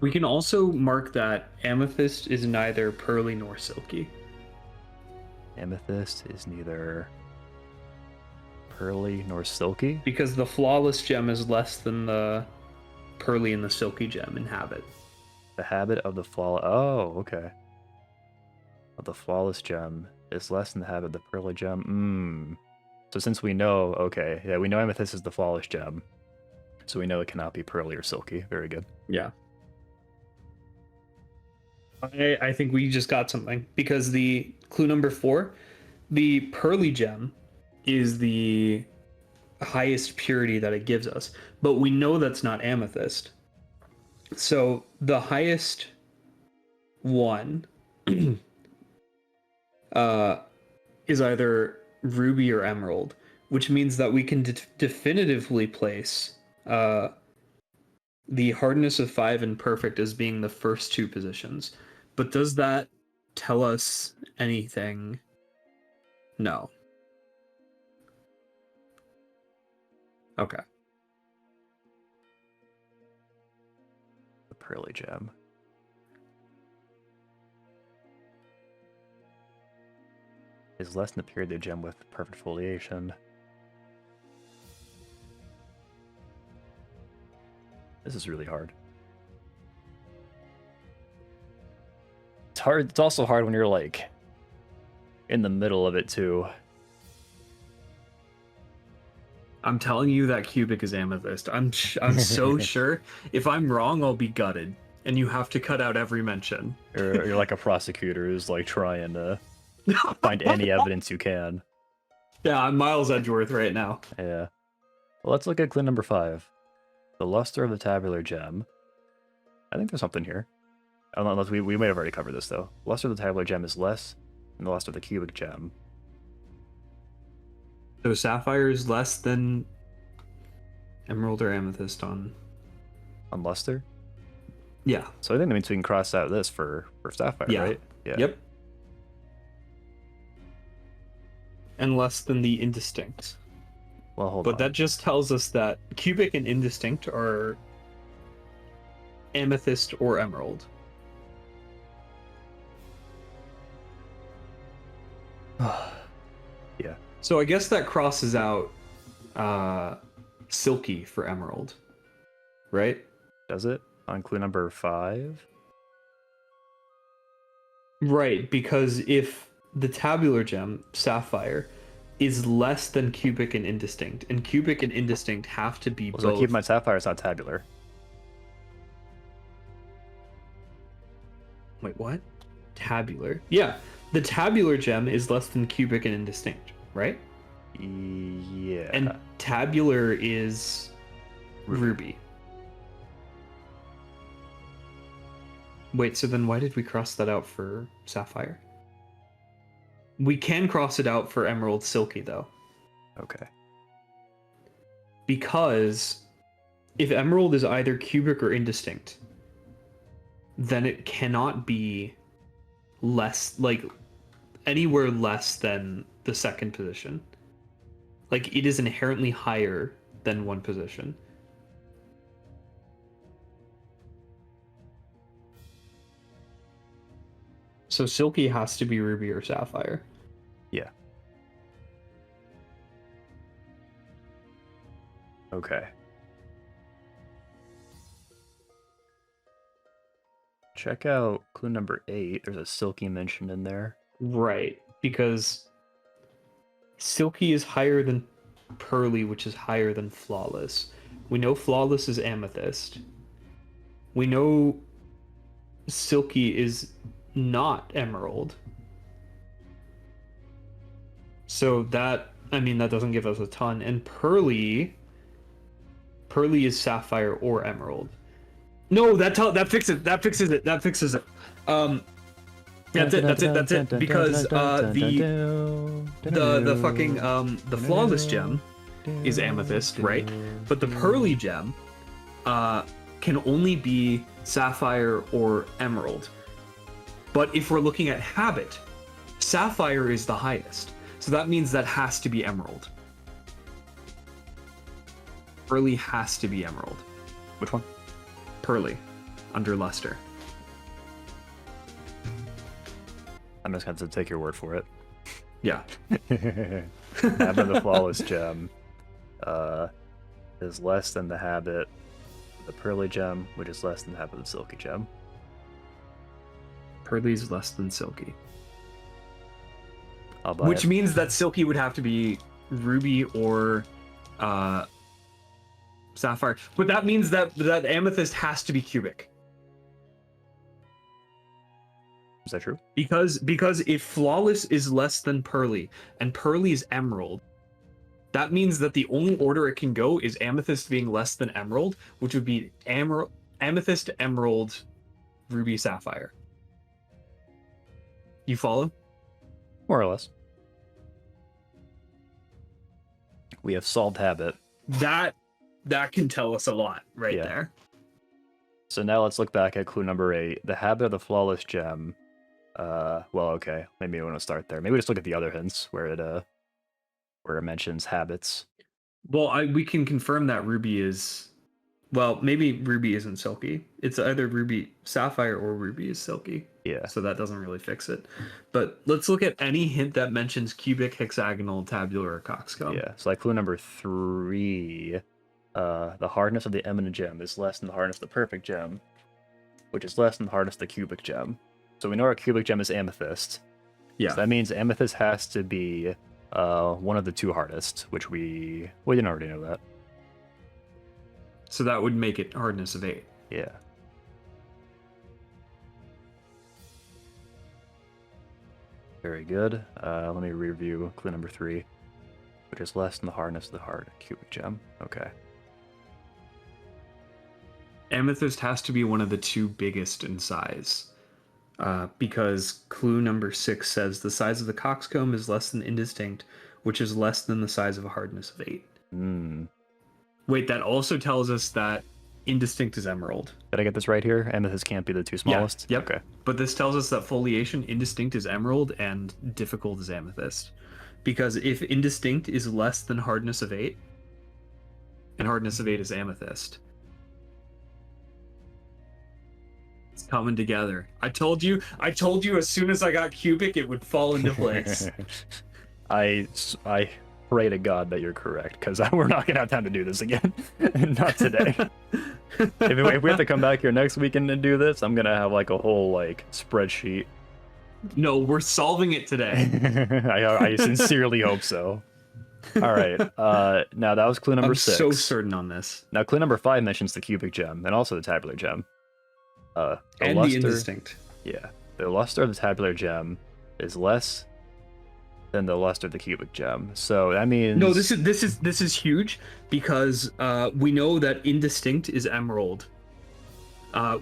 We can also mark that amethyst is neither pearly nor silky. Amethyst is neither pearly nor silky. Because the flawless gem is less than the pearly and the silky gem in habit. The habit of the flawless... Oh, okay. Of the flawless gem is less than the habit of the pearly gem. So since we know... Okay, yeah, we know amethyst is the flawless gem. So we know it cannot be pearly or silky. Very good. Yeah. I think we just got something. Because the clue number 4, the pearly gem is the highest purity that it gives us. But we know that's not amethyst. So the highest one is either ruby or emerald, which means that we can definitively place the hardness of 5 and perfect as being the first 2 positions. But does that tell us anything? No. Okay. The pearly gem. Is less than the purity of the gem with perfect foliation. This is really hard. It's hard. It's also hard when you're like in the middle of it too. I'm telling you that cubic is amethyst. I'm so sure. If I'm wrong, I'll be gutted, and you have to cut out every mention. You're like a prosecutor who's like trying to find any evidence you can. Yeah, I'm Miles Edgeworth right now. Yeah. Well, let's look at clue number 5. The luster of the tabular gem. I think there's something here. Unless we may have already covered this though. Luster of the tabular gem is less than the luster of the cubic gem. So sapphire is less than emerald or amethyst on Luster? Yeah. So I think that means we can cross out this for sapphire, Yeah. right? Yeah. Yep. And less than the indistinct. Well, hold But on. that just tells us that cubic and indistinct are amethyst or emerald. Yeah. So I guess that crosses out silky for emerald, right? Does it? On clue number 5? Right, because if the tabular gem, sapphire, is less than cubic and indistinct have to be So both. keep in mind sapphire is not tabular. Wait, what? Tabular? Yeah, the tabular gem is less than cubic and indistinct, right? Yeah. And tabular is ruby. Wait, so then why did we cross that out for sapphire? We can cross it out for emerald silky, though. Okay. Because if emerald is either cubic or indistinct, then it cannot be less, like, anywhere less than the second position. Like, it is inherently higher than one position. So silky has to be ruby or sapphire. Yeah. Okay. Check out clue number 8. There's a silky mentioned in there. Right, because silky is higher than Pearly, which is higher than Flawless. We know Flawless is Amethyst. We know Silky is not Emerald. So that, I mean, that doesn't give us a ton. And Pearly is Sapphire or Emerald. No, that fixes it. That fixes it. That fixes it. That's it. Because the fucking the Flawless gem is Amethyst, right? But the Pearly gem can only be Sapphire or Emerald. But if we're looking at habit, Sapphire is the highest. So that means that has to be Emerald. Pearly has to be Emerald. Which one? Pearly, under Luster. I'm just going to take your word for it. Yeah. Habit of the Flawless gem is less than the habit of the Pearly gem, which is less than the habit of the Silky gem. Pearly's less than Silky. I'll buy Which it. means that Silky would have to be Ruby or Sapphire. But that means that Amethyst has to be cubic. Is that true? Because if Flawless is less than Pearly and Pearly is Emerald, that means that the only order it can go is Amethyst being less than Emerald, which would be Amethyst, Emerald, Ruby, Sapphire. You follow? More or less. We have solved habit. That can tell us a lot right Yeah. there. So now let's look back at clue number 8. The habit of the Flawless gem. Well, okay. Maybe we want to start there. Maybe just look at the other hints where it mentions habits. Well, we can confirm that Ruby is... Well, maybe Ruby isn't Silky. It's either Ruby Sapphire or Ruby is Silky. Yeah. So that doesn't really fix it. But let's look at any hint that mentions cubic, hexagonal, tabular, or coxcomb. Yeah. So like clue number 3, the hardness of the eminent gem is less than the hardness of the perfect gem, which is less than the hardness of the cubic gem. So we know our cubic gem is amethyst. Yeah. So that means amethyst has to be one of the two hardest, which we didn't already know that. So that would make it hardness of 8. Yeah. Very good. Let me review clue number 3, which is less than the hardness of the hard cubic gem. Okay. Amethyst has to be one of the two biggest in size. Because clue number 6 says the size of the coxcomb is less than indistinct, which is less than the size of a hardness of 8. Hmm. Wait, that also tells us that indistinct is emerald. Did I get this right here? Amethyst can't be the two smallest? Yeah, yep. Okay. But this tells us that foliation indistinct is emerald and difficult is amethyst. Because if indistinct is less than hardness of 8, and hardness of 8 is amethyst. It's coming together. I told you as soon as I got cubic, it would fall into place. I pray to God that you're correct, because we're not going to have time to do this again. Not today. If we have to come back here next weekend and do this, I'm going to have like a whole like spreadsheet. No, we're solving it today. I sincerely hope so. All right. Now that was clue number 6. I'm so certain on this. Now clue number 5 mentions the cubic gem and also the tabular gem. And luster, the indistinct. Yeah. The luster of the tabular gem is less than the luster of the cubic gem. So that means No, this is huge because we know that indistinct is emerald,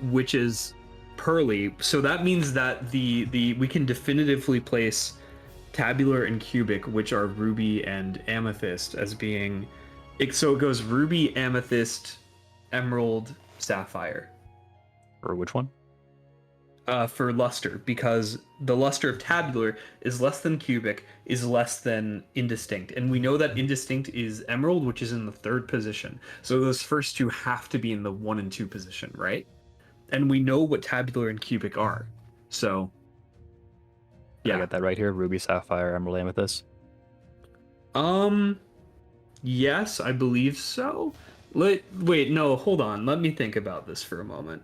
which is pearly. So that means that we can definitively place tabular and cubic, which are ruby and amethyst, as being. So it goes ruby, amethyst, emerald, sapphire. For which one? For luster, because the luster of tabular is less than cubic, is less than indistinct. And we know that indistinct is emerald, which is in the 3rd position. So those first two have to be in the 1 and 2 position, right? And we know what tabular and cubic are. So, yeah. I got that right here. Ruby, sapphire, emerald, amethyst. Yes, I believe so. Wait, no, hold on. Let me think about this for a moment.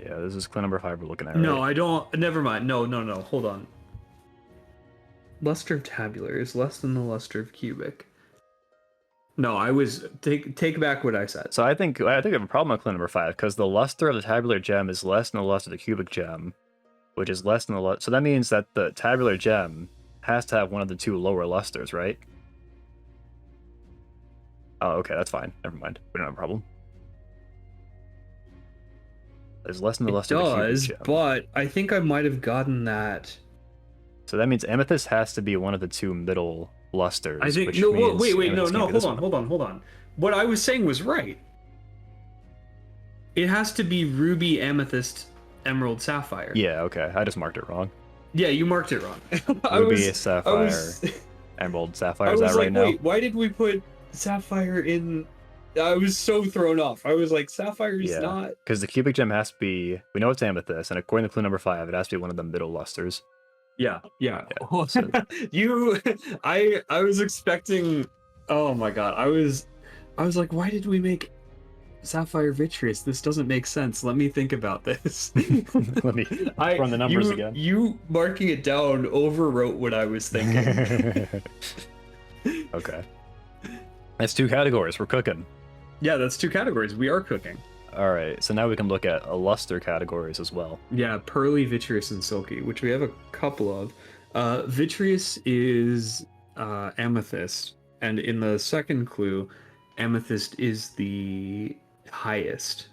Yeah, this is clue number 5 we're looking at. No, right? I don't. Never mind. No. Hold on. Luster of tabular is less than the luster of cubic. No, I was take back what I said. So I think I have a problem with clue number 5 because the luster of the tabular gem is less than the luster of the cubic gem, which is less than the luster. So that means that the tabular gem has to have one of the two lower lusters, right? Oh, okay, that's fine. Never mind. We don't have a problem. It's less than the luster of the cubic gem. But I think I might have gotten that. So that means amethyst has to be one of the two middle lusters. I think no. Wait, no. Hold on. What I was saying was right. It has to be ruby, amethyst, emerald, sapphire. Yeah. Okay. I just marked it wrong. Yeah, you marked it wrong. Ruby, sapphire, emerald, sapphire. Is that right now? Wait, why did we put sapphire in? I was so thrown off. I was like, Sapphire's not. Because the cubic gem has to be, we know it's amethyst, and according to clue number 5, it has to be one of the middle lusters. Yeah. So. I was expecting, oh my god. I was like, why did we make Sapphire Vitreous? This doesn't make sense. Let me think about this. Let me run the numbers again. You marking it down overwrote what I was thinking. Okay. That's 2 categories. We're cooking. Yeah, that's 2 categories. We are cooking. All right, so now we can look at luster categories as well. Yeah, pearly, vitreous, and silky, which we have a couple of. Vitreous is amethyst, and in the second clue, amethyst is the highest.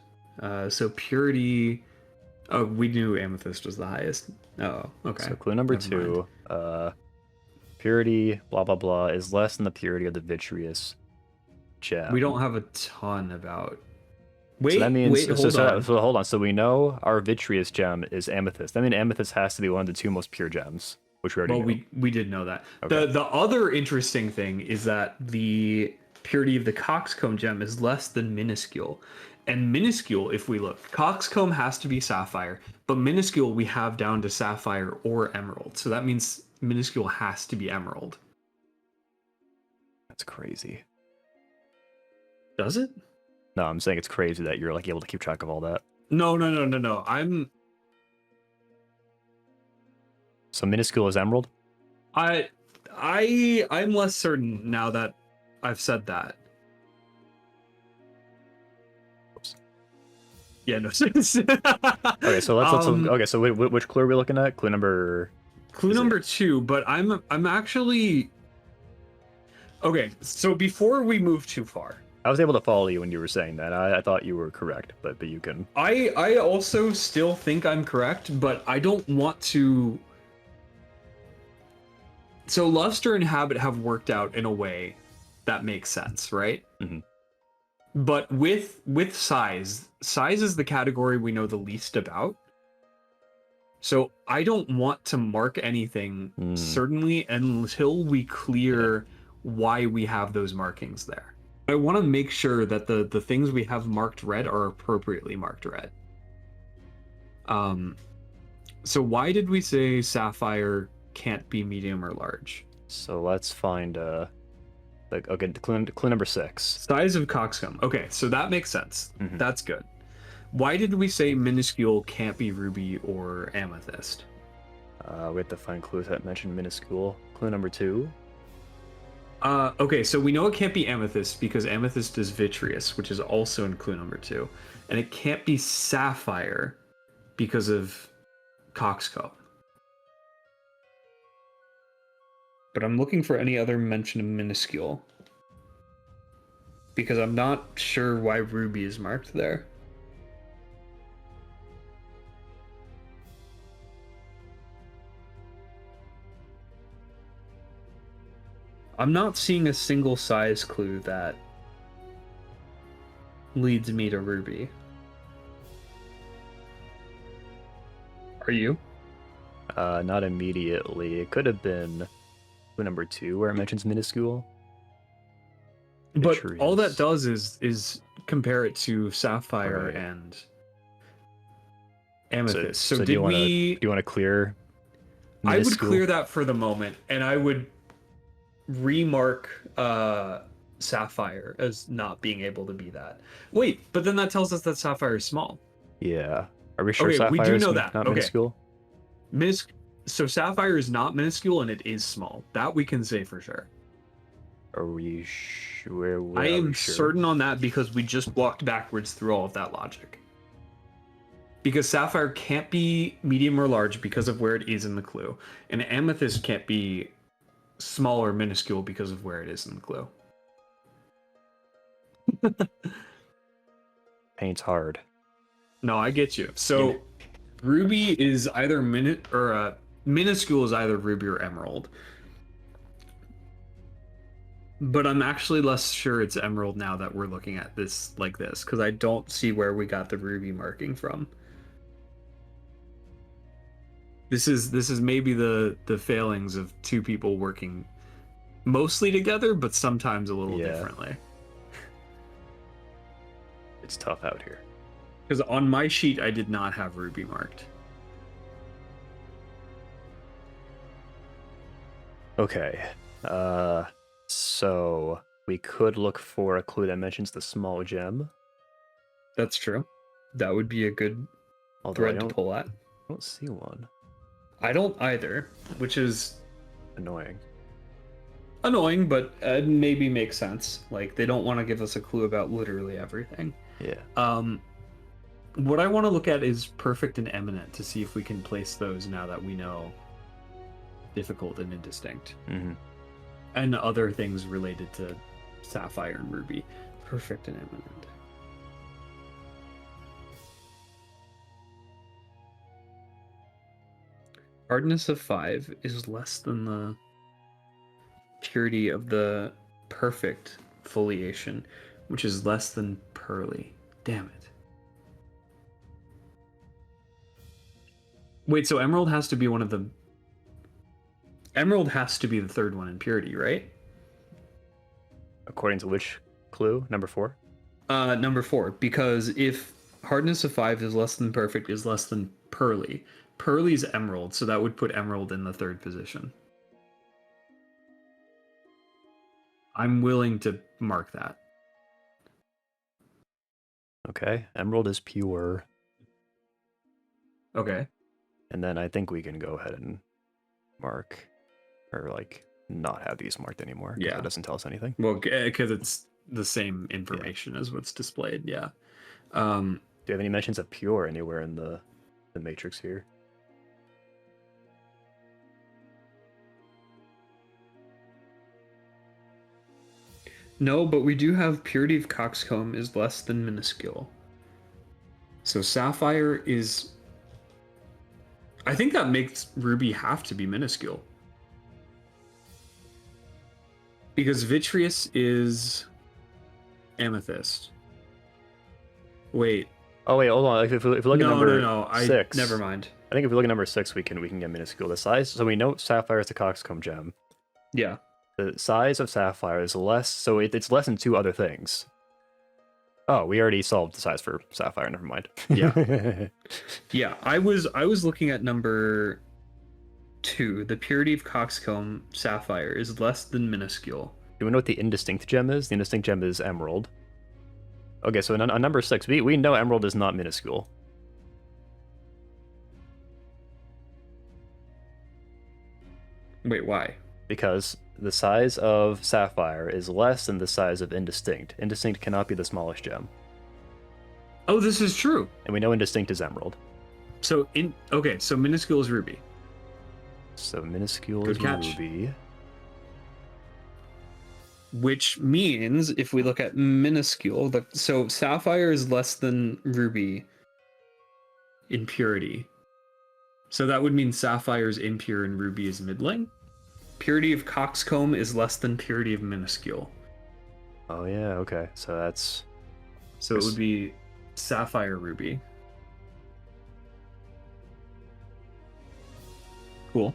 So purity. Oh, we knew amethyst was the highest. Oh, okay. So clue number 2, purity, blah blah blah, is less than the purity of the vitreous gem. We don't have a ton about. So that means hold on. So we know our vitreous gem is amethyst. I mean, amethyst has to be one of the 2 most pure gems, which we already know. Well, we did know that. Okay. The other interesting thing is that the purity of the coxcomb gem is less than minuscule. And minuscule, if we look, coxcomb has to be sapphire, but minuscule we have down to sapphire or emerald. So that means minuscule has to be emerald. That's crazy. Does it? No, I'm saying it's crazy that you're like able to keep track of all that. No. So minuscule is emerald? I'm less certain now that I've said that. Oops. Yeah, no. Okay, so let's okay, so which clue are we looking at? Clue number 2, but I'm actually okay, so before we move too far, I was able to follow you when you were saying that. I thought you were correct, but you can. I also still think I'm correct, but I don't want to. So luster and habit have worked out in a way that makes sense, right? Mm-hmm. But with size is the category we know the least about. So I don't want to mark anything certainly until we clear why we have those markings there. I want to make sure that the things we have marked red are appropriately marked red. So why did we say sapphire can't be medium or large? So let's find clue number 6. Size of coxcomb. Okay, so that makes sense. Mm-hmm. That's good. Why did we say minuscule can't be ruby or amethyst? We have to find clues that mention minuscule. Clue number 2. Okay, so we know it can't be amethyst because amethyst is vitreous, which is also in clue number 2. And it can't be sapphire because of coxcomb. But I'm looking for any other mention of minuscule. Because I'm not sure why ruby is marked there. I'm not seeing a single size clue that leads me to ruby. Are you? Not immediately. It could have been clue number 2 where it mentions minuscule. But all that does is compare it to sapphire and amethyst. So do you want to clear minuscule? I would clear that for the moment, and I would remark sapphire as not being able to be that. Wait, but then that tells us that sapphire is small. Yeah. Are we sure okay, sapphire we do is know that. not okay. minuscule? So Sapphire is not minuscule and it is small. That we can say for sure. Are we sure? I am certain on that because we just walked backwards through all of that logic. Because Sapphire can't be medium or large because of where it is in the clue. And Amethyst can't be small or minuscule because of where it is in the clue. Paint's hard. No, I get you. So Ruby is either minuscule is either Ruby or Emerald. But I'm actually less sure it's Emerald now that we're looking at this like this, because I don't see where we got the Ruby marking from. This is maybe the failings of two people working mostly together, but sometimes a little differently. It's tough out here. Because on my sheet, I did not have Ruby marked. Okay. So we could look for a clue that mentions the small gem. That's true. That would be a good thread to pull at. I don't see one. I don't either, which is Annoying. Annoying, but maybe makes sense. Like, they don't want to give us a clue about literally everything. Yeah. What I want to look at is perfect and eminent to see if we can place those now that we know difficult and indistinct. Mm-hmm. And other things related to Sapphire and Ruby. Perfect and eminent. Hardness of 5 is less than the purity of the perfect foliation, which is less than pearly. Damn it. Wait, so Emerald has to be one of the... Emerald has to be the third one in purity, right? According to which clue? Number 4? Number 4, because if hardness of 5 is less than perfect is less than pearly. Pearly is Emerald, so that would put Emerald in the third position. I'm willing to mark that. Okay, Emerald is pure. Okay. And then I think we can go ahead and mark, or like not have these marked anymore. Yeah. It doesn't tell us anything. Well, because it's the same information as what's displayed. Yeah. Do you have any mentions of pure anywhere in the matrix here? No, but we do have purity of coxcomb is less than minuscule. So Sapphire is... I think that makes Ruby have to be minuscule. Because Vitreous is Amethyst. Wait. Oh wait, hold on. Like, if we look at number 6, never mind. I think if we look at number 6, we can get minuscule. The size, so we know Sapphire is the coxcomb gem. Yeah. The size of Sapphire is less, so it's less than 2 other things. Oh, we already solved the size for Sapphire. Never mind. Yeah. Yeah, I was looking at number 2. The purity of coxcomb Sapphire is less than minuscule. Do we know what the indistinct gem is? The indistinct gem is Emerald. Okay, so on number 6, we know Emerald is not minuscule. Wait, why? Because the size of Sapphire is less than the size of Indistinct. Indistinct cannot be the smallest gem. Oh, this is true. And we know Indistinct is Emerald. So so minuscule is Ruby. So minuscule Good is catch. Ruby. Which means if we look at minuscule, so Sapphire is less than Ruby in purity. So that would mean Sapphire is impure and Ruby is middling. Purity of coxcomb is less than purity of minuscule. Oh yeah, okay. So that's... So it would be Sapphire Ruby. Cool.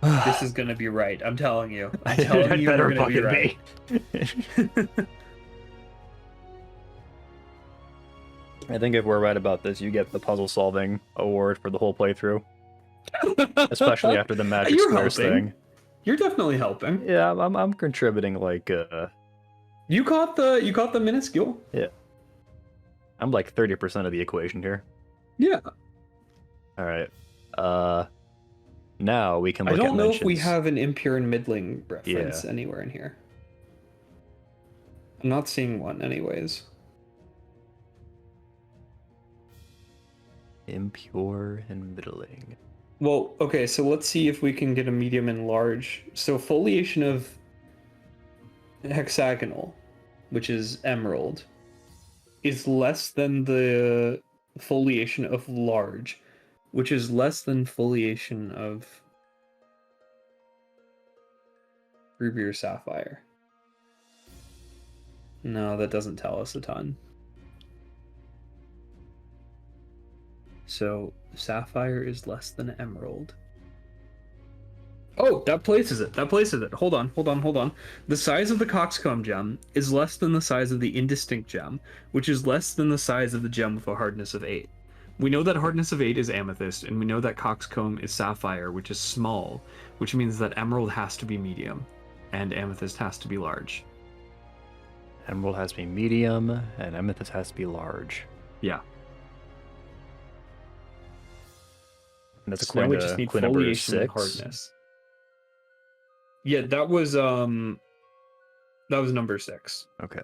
This is gonna be right. I'm telling you. I'm telling you, we're gonna be right. I think if we're right about this, you get the puzzle solving award for the whole playthrough. Especially after the magic squares thing. You're definitely helping. Yeah, I'm contributing like You caught the minuscule. Yeah. I'm like 30% of the equation here. Yeah. All right. Now we can I look at don't know if we mentions. have an impure and middling reference anywhere in here. I'm not seeing one anyways. Impure and middling. Well, okay, so let's see if we can get a medium and large. So foliation of hexagonal, which is emerald, is less than the foliation of large, which is less than foliation of ruby or sapphire. No, that doesn't tell us a ton. So sapphire is less than emerald. Oh, that places it. That places it. Hold on. The size of the coxcomb gem is less than the size of the indistinct gem, which is less than the size of the gem with a hardness of 8. We know that hardness of 8 is amethyst, and we know that coxcomb is sapphire, which is small, which means that emerald has to be medium, and amethyst has to be large. Emerald has to be medium, and amethyst has to be large. Yeah. And that's So now according we just to need clue number foliation and 6. hardness. Yeah, that was number 6. Okay.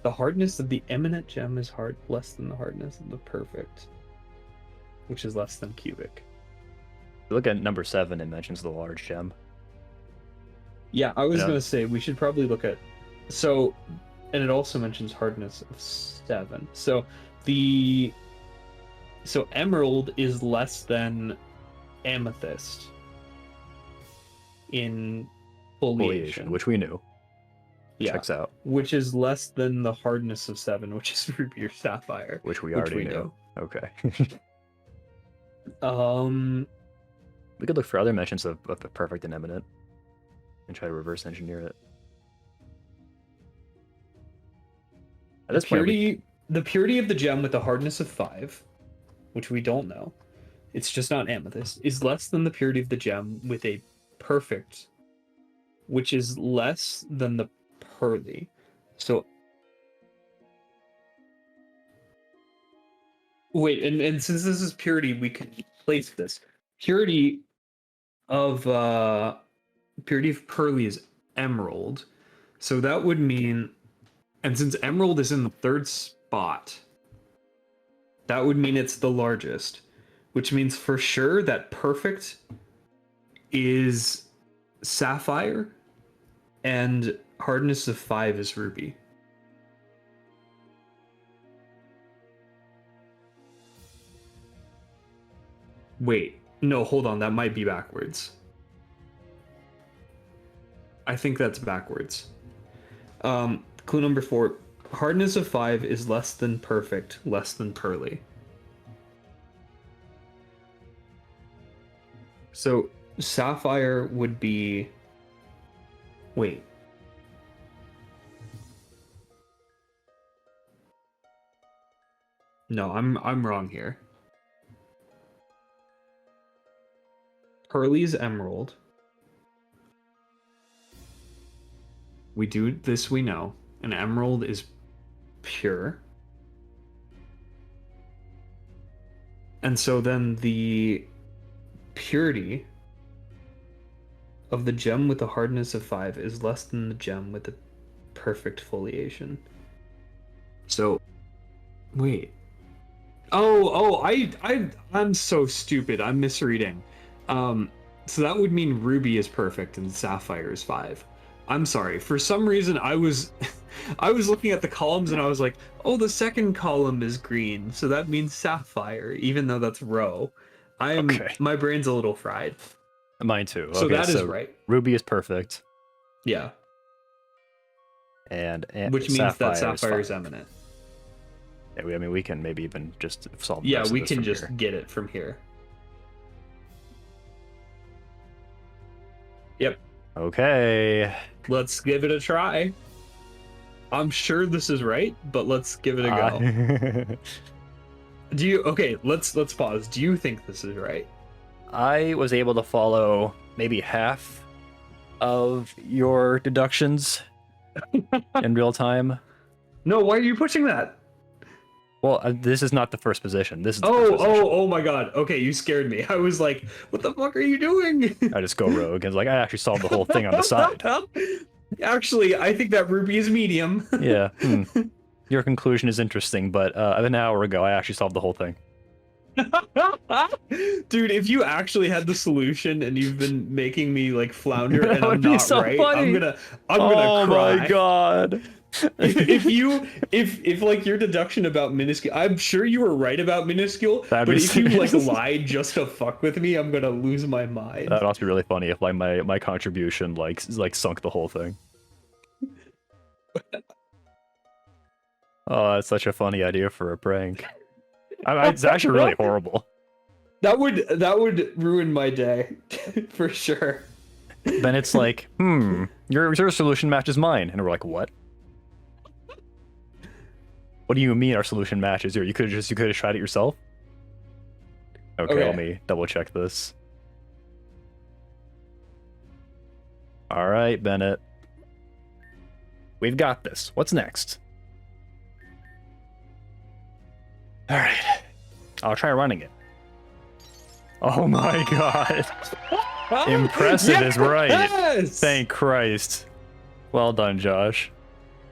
The hardness of the eminent gem is less than the hardness of the perfect, which is less than cubic. If you look at number 7, it mentions the large gem. Yeah, I was gonna say we should probably look at and it also mentions hardness of 7. So emerald is less than amethyst in foliation, which we knew. Yeah, checks out. Which is less than the hardness of 7, which is ruby or sapphire, which we already knew. Okay. We could look for other mentions of the perfect and eminent and try to reverse engineer it. At this point, the purity of the gem with the hardness of 5, which we don't know, it's just not amethyst, is less than the purity of the gem with a perfect, which is less than the pearly. So wait, and since this is purity, we can place this. Purity of pearly is emerald. So that would mean, and since emerald is in the 3rd spot, that would mean it's the largest, which means for sure that perfect is sapphire and hardness of 5 is ruby. Wait, no, hold on, that might be backwards. I think that's backwards. Clue number 4, hardness of 5 is less than perfect, less than pearly. So sapphire would be, wait. No, I'm wrong here. Pearly is emerald. We do this, we know. An emerald is pure. And so then the purity of the gem with the hardness of 5 is less than the gem with the perfect foliation. So, wait. I'm so stupid. I'm misreading. So that would mean ruby is perfect and sapphire is 5. I'm sorry. For some reason, I was looking at the columns and I was like, oh, the second column is green, so that means sapphire, even though that's row. My brain's a little fried. Mine too. So that is right. Ruby is perfect. Yeah. And which means that sapphire is eminent. Yeah, we can maybe even just solve. Yeah, we can just get it from here. Yep. Okay. Let's give it a try. I'm sure this is right, but let's give it a go. Let's pause. Do you think this is right? I was able to follow maybe half of your deductions in real time. No, why are you pushing that? Well, this is not the first position. This is the first Oh, position. oh my god. Okay, you scared me. I was like, what the fuck are you doing? I just go rogue and it's like I actually solved the whole thing on the side. Actually, I think that ruby is medium. Yeah. Your conclusion is interesting, but an hour ago I actually solved the whole thing. Dude, if you actually had the solution and you've been making me like flounder That and I'm would be not so right, funny. I'm Oh gonna cry. my god. If like your deduction about minuscule, I'm sure you were right about minuscule, That'd but be if you like serious. lied just to fuck with me, I'm gonna lose my mind. That'd also be really funny if like my contribution like sunk the whole thing. Oh, that's such a funny idea for a prank. It's actually really horrible. That would ruin my day for sure. Then it's like, your solution matches mine, and we're like, what? What do you mean our solution matches? You could have tried it yourself. Okay, let me double check this. All right, Bennett. We've got this. What's next? All right. I'll try running it. Oh my god. Impressive is right. Yes! Thank Christ. Well done, Josh.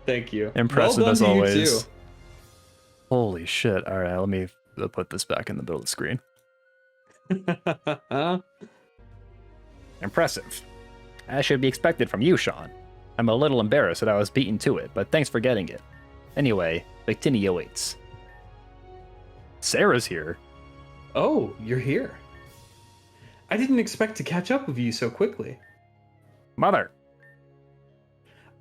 Thank you. Impressive well done as to always. You too. Holy shit. All right, let me put this back in the middle of the screen. Impressive. As should be expected from you, Sean. I'm a little embarrassed that I was beaten to it, but thanks for getting it. Anyway, Victini awaits. Sarah's here. Oh, you're here. I didn't expect to catch up with you so quickly. Mother.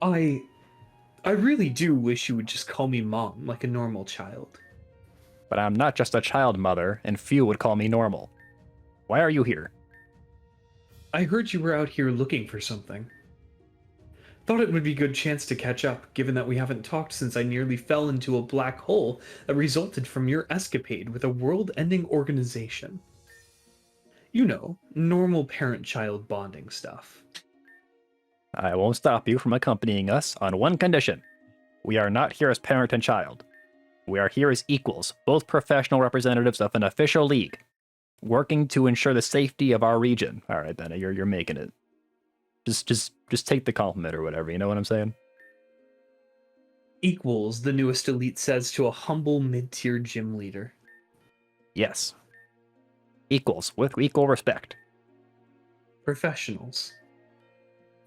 I really do wish you would just call me Mom like a normal child. But I'm not just a child, Mother, and few would call me normal. Why are you here? I heard you were out here looking for something. Thought it would be a good chance to catch up, given that we haven't talked since I nearly fell into a black hole that resulted from your escapade with a world-ending organization. You know, normal parent-child bonding stuff. I won't stop you from accompanying us on one condition. We are not here as parent and child. We are here as equals, both professional representatives of an official league, working to ensure the safety of our region. All right, Bennett, you're making it. Just take the compliment or whatever, you know what I'm saying? Equals, the newest elite says to a humble mid-tier gym leader. Yes. Equals, with equal respect. Professionals.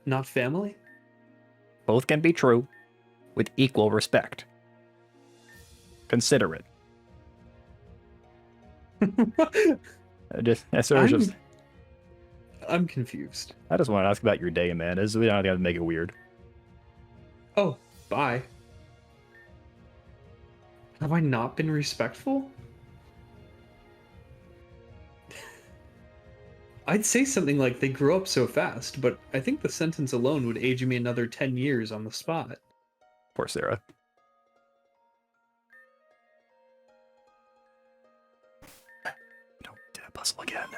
Not family? Both can be true, with equal respect. Consider it. I'm confused. I just want to ask about your day, man. We don't have to make it weird. Oh, bye. Have I not been respectful? I'd say something like they grew up so fast, but I think the sentence alone would age me another 10 years on the spot. Poor Sarah. Don't puzzle again.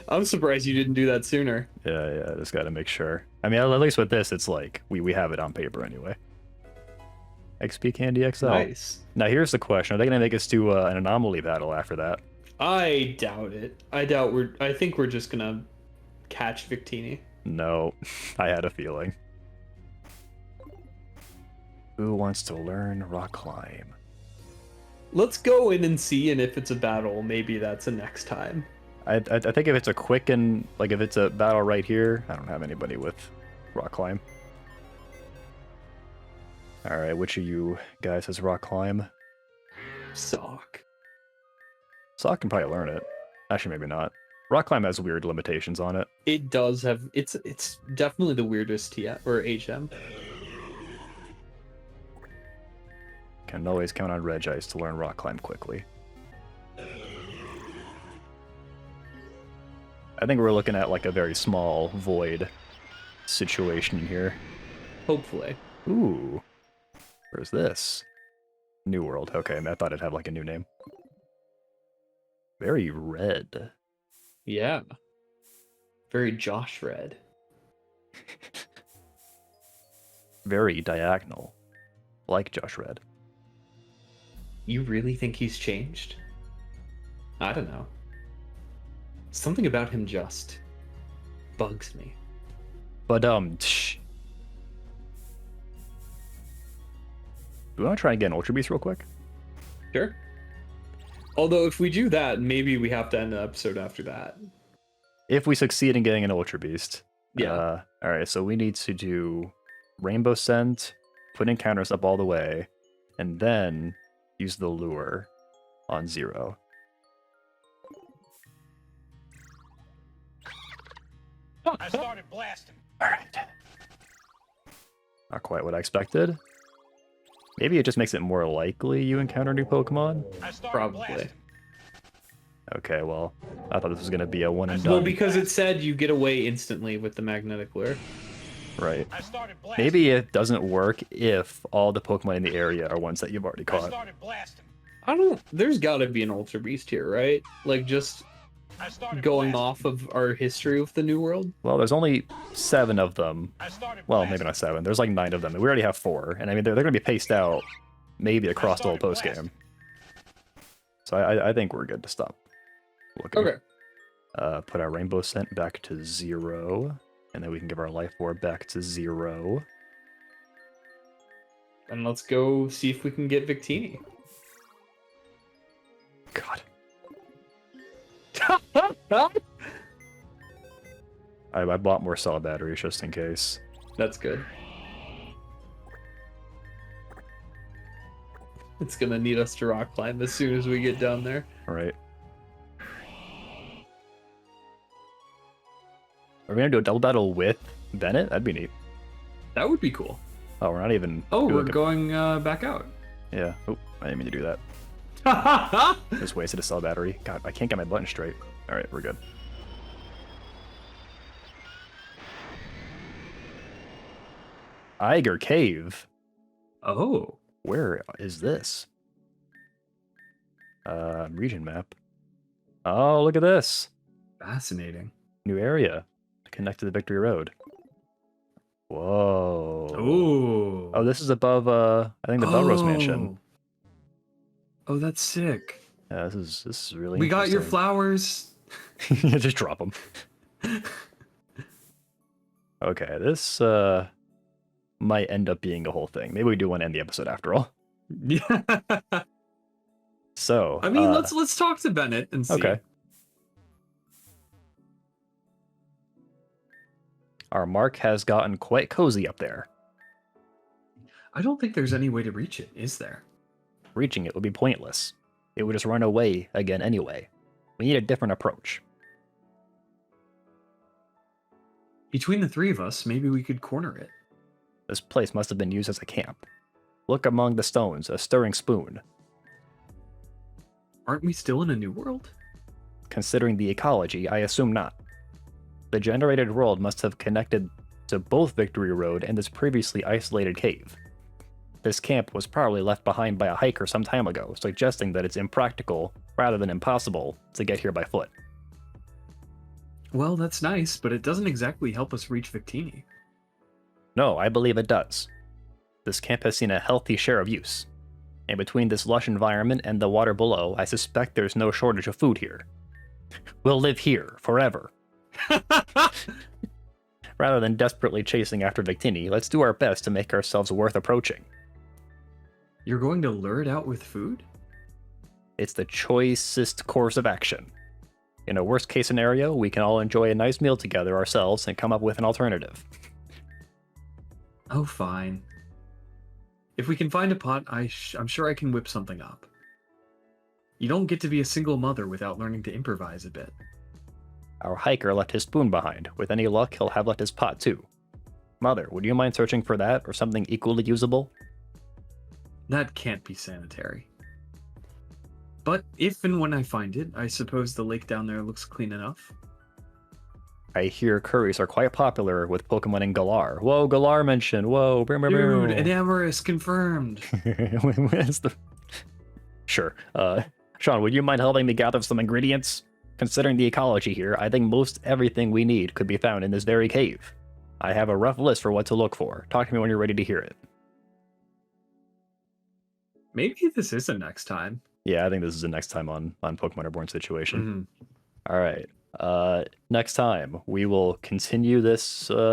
I'm surprised you didn't do that sooner. Yeah, I just gotta make sure. I mean, at least with this, it's like, we have it on paper anyway. XP Candy XL. Nice. Now here's the question. Are they gonna make us do an anomaly battle after that? I doubt it. I think we're just gonna catch Victini. No, I had a feeling. Who wants to learn rock climb? Let's go in and see, and if it's a battle, maybe that's a next time. I think if it's a quick and, like, if it's a battle right here, I don't have anybody with rock climb. Alright, which of you guys has rock climb? Sock. Sock can probably learn it. Actually, maybe not. Rock climb has weird limitations on it. It does have, it's definitely the weirdest TM or HM. Can always count on Regice to learn rock climb quickly. I think we're looking at like a very small void situation here. Hopefully. Ooh. Where's this? New World. Okay, I thought it'd have like a new name. Very red. Yeah. Very Josh red. Very diagonal. Like Josh Red. You really think he's changed? I don't know. Something about him just bugs me. But, do we want to try and get an Ultra Beast real quick? Sure. Although if we do that, maybe we have to end the episode after that. If we succeed in getting an Ultra Beast. Yeah. Alright, so we need to do Rainbow Scent, put encounters up all the way, and then use the lure on 0. I started blasting. Alright. Not quite what I expected. Maybe it just makes it more likely you encounter new Pokemon? I started Probably. blasting. Okay, well, I thought this was going to be a one and done. Well, because it said you get away instantly with the magnetic lure. Right. I started blasting. Maybe it doesn't work if all the Pokemon in the area are ones that you've already I caught. started blasting. I don't. There's got to be an Ultra Beast here, right? Like just I started going blasting. off of our history with the New World. Well, there's only 7 of them. I started Well, blasting. maybe not 7. There's like 9 of them. We already have 4. And I mean, they're going to be paced out maybe across the whole started post-game. blasting. So I think we're good to stop looking. Okay. Put our Rainbow Scent back to 0. And then we can give our Life Orb back to 0. And let's go see if we can get Victini. God. I bought more cell batteries just in case. That's good. It's gonna need us to rock climb as soon as we get down there. Right. Are we gonna do a double battle with Bennett? That'd be neat. That would be cool. Oh, we're not even. Oh, we're looking- going back out. Yeah. Oh, I didn't mean to do that. Just wasted a cell battery. God, I can't get my button straight. All right, we're good. Eiger Cave. Oh, Where is this? Region map. Oh, look at this. fascinating. New area. Connect to the Victory Road. Whoa. Oh. Oh, this is above, I think the Belrose Mansion. Oh, that's sick. Yeah, this is really We got your interesting. flowers. Just drop them. Okay, this might end up being a whole thing. Maybe we do want to end the episode after all. Yeah. So, I mean, let's talk to Bennett and see. okay. Our mark has gotten quite cozy up there. I don't think there's any way to reach it, is there? Reaching it would be pointless. It would just run away again anyway. We need a different approach. Between the 3 of us, maybe we could corner it. This place must have been used as a camp. Look among the stones, a stirring spoon. Aren't we still in a new world? Considering the ecology, I assume not. The generated world must have connected to both Victory Road and this previously isolated cave. This camp was probably left behind by a hiker some time ago, suggesting that it's impractical, rather than impossible, to get here by foot. Well, that's nice, but it doesn't exactly help us reach Victini. No, I believe it does. This camp has seen a healthy share of use. And between this lush environment and the water below, I suspect there's no shortage of food here. We'll live here, forever. Rather than desperately chasing after Victini, let's do our best to make ourselves worth approaching. You're going to lure it out with food? It's the choicest course of action. In a worst case scenario, we can all enjoy a nice meal together ourselves and come up with an alternative. Oh, fine. If we can find a pot, I'm sure I can whip something up. You don't get to be a single mother without learning to improvise a bit. Our hiker left his spoon behind. With any luck, he'll have left his pot too. Mother, would you mind searching for that or something equally usable? That can't be sanitary. But if and when I find it, I suppose the lake down there looks clean enough. I hear curries are quite popular with Pokemon in Galar. Whoa, Galar mention. Whoa, Dude, Enamorous confirmed. Where's the... Sure. Sean, would you mind helping me gather some ingredients? Considering the ecology here, I think most everything we need could be found in this very cave. I have a rough list for what to look for. Talk to me when you're ready to hear it. Maybe this isn't next time. Yeah, I think this is the next time on Pokemon Reborn situation. Mhm. All right. Next time we will continue this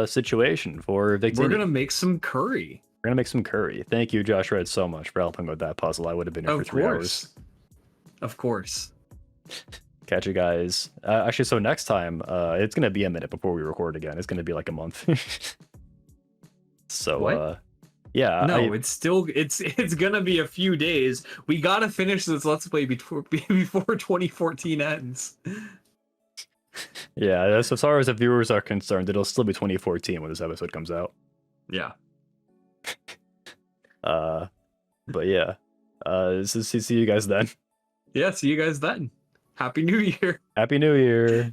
situation for Victini. We're gonna make some curry. We're gonna make some curry. Thank you, Josh Red, so much for helping with that puzzle. I would have been here for Of 3 hours. course. Of course. Catch you guys. Actually, so next time, it's gonna be a minute before we record again. It's gonna be like a month. So, What? yeah. No, it's still it's gonna be a few days. We gotta finish this Let's Play before 2014 ends. Yeah, as far as the viewers are concerned, it'll still be 2014 when this episode comes out. Yeah. But yeah. See you guys then. Yeah, see you guys then. Happy New Year. Happy New Year.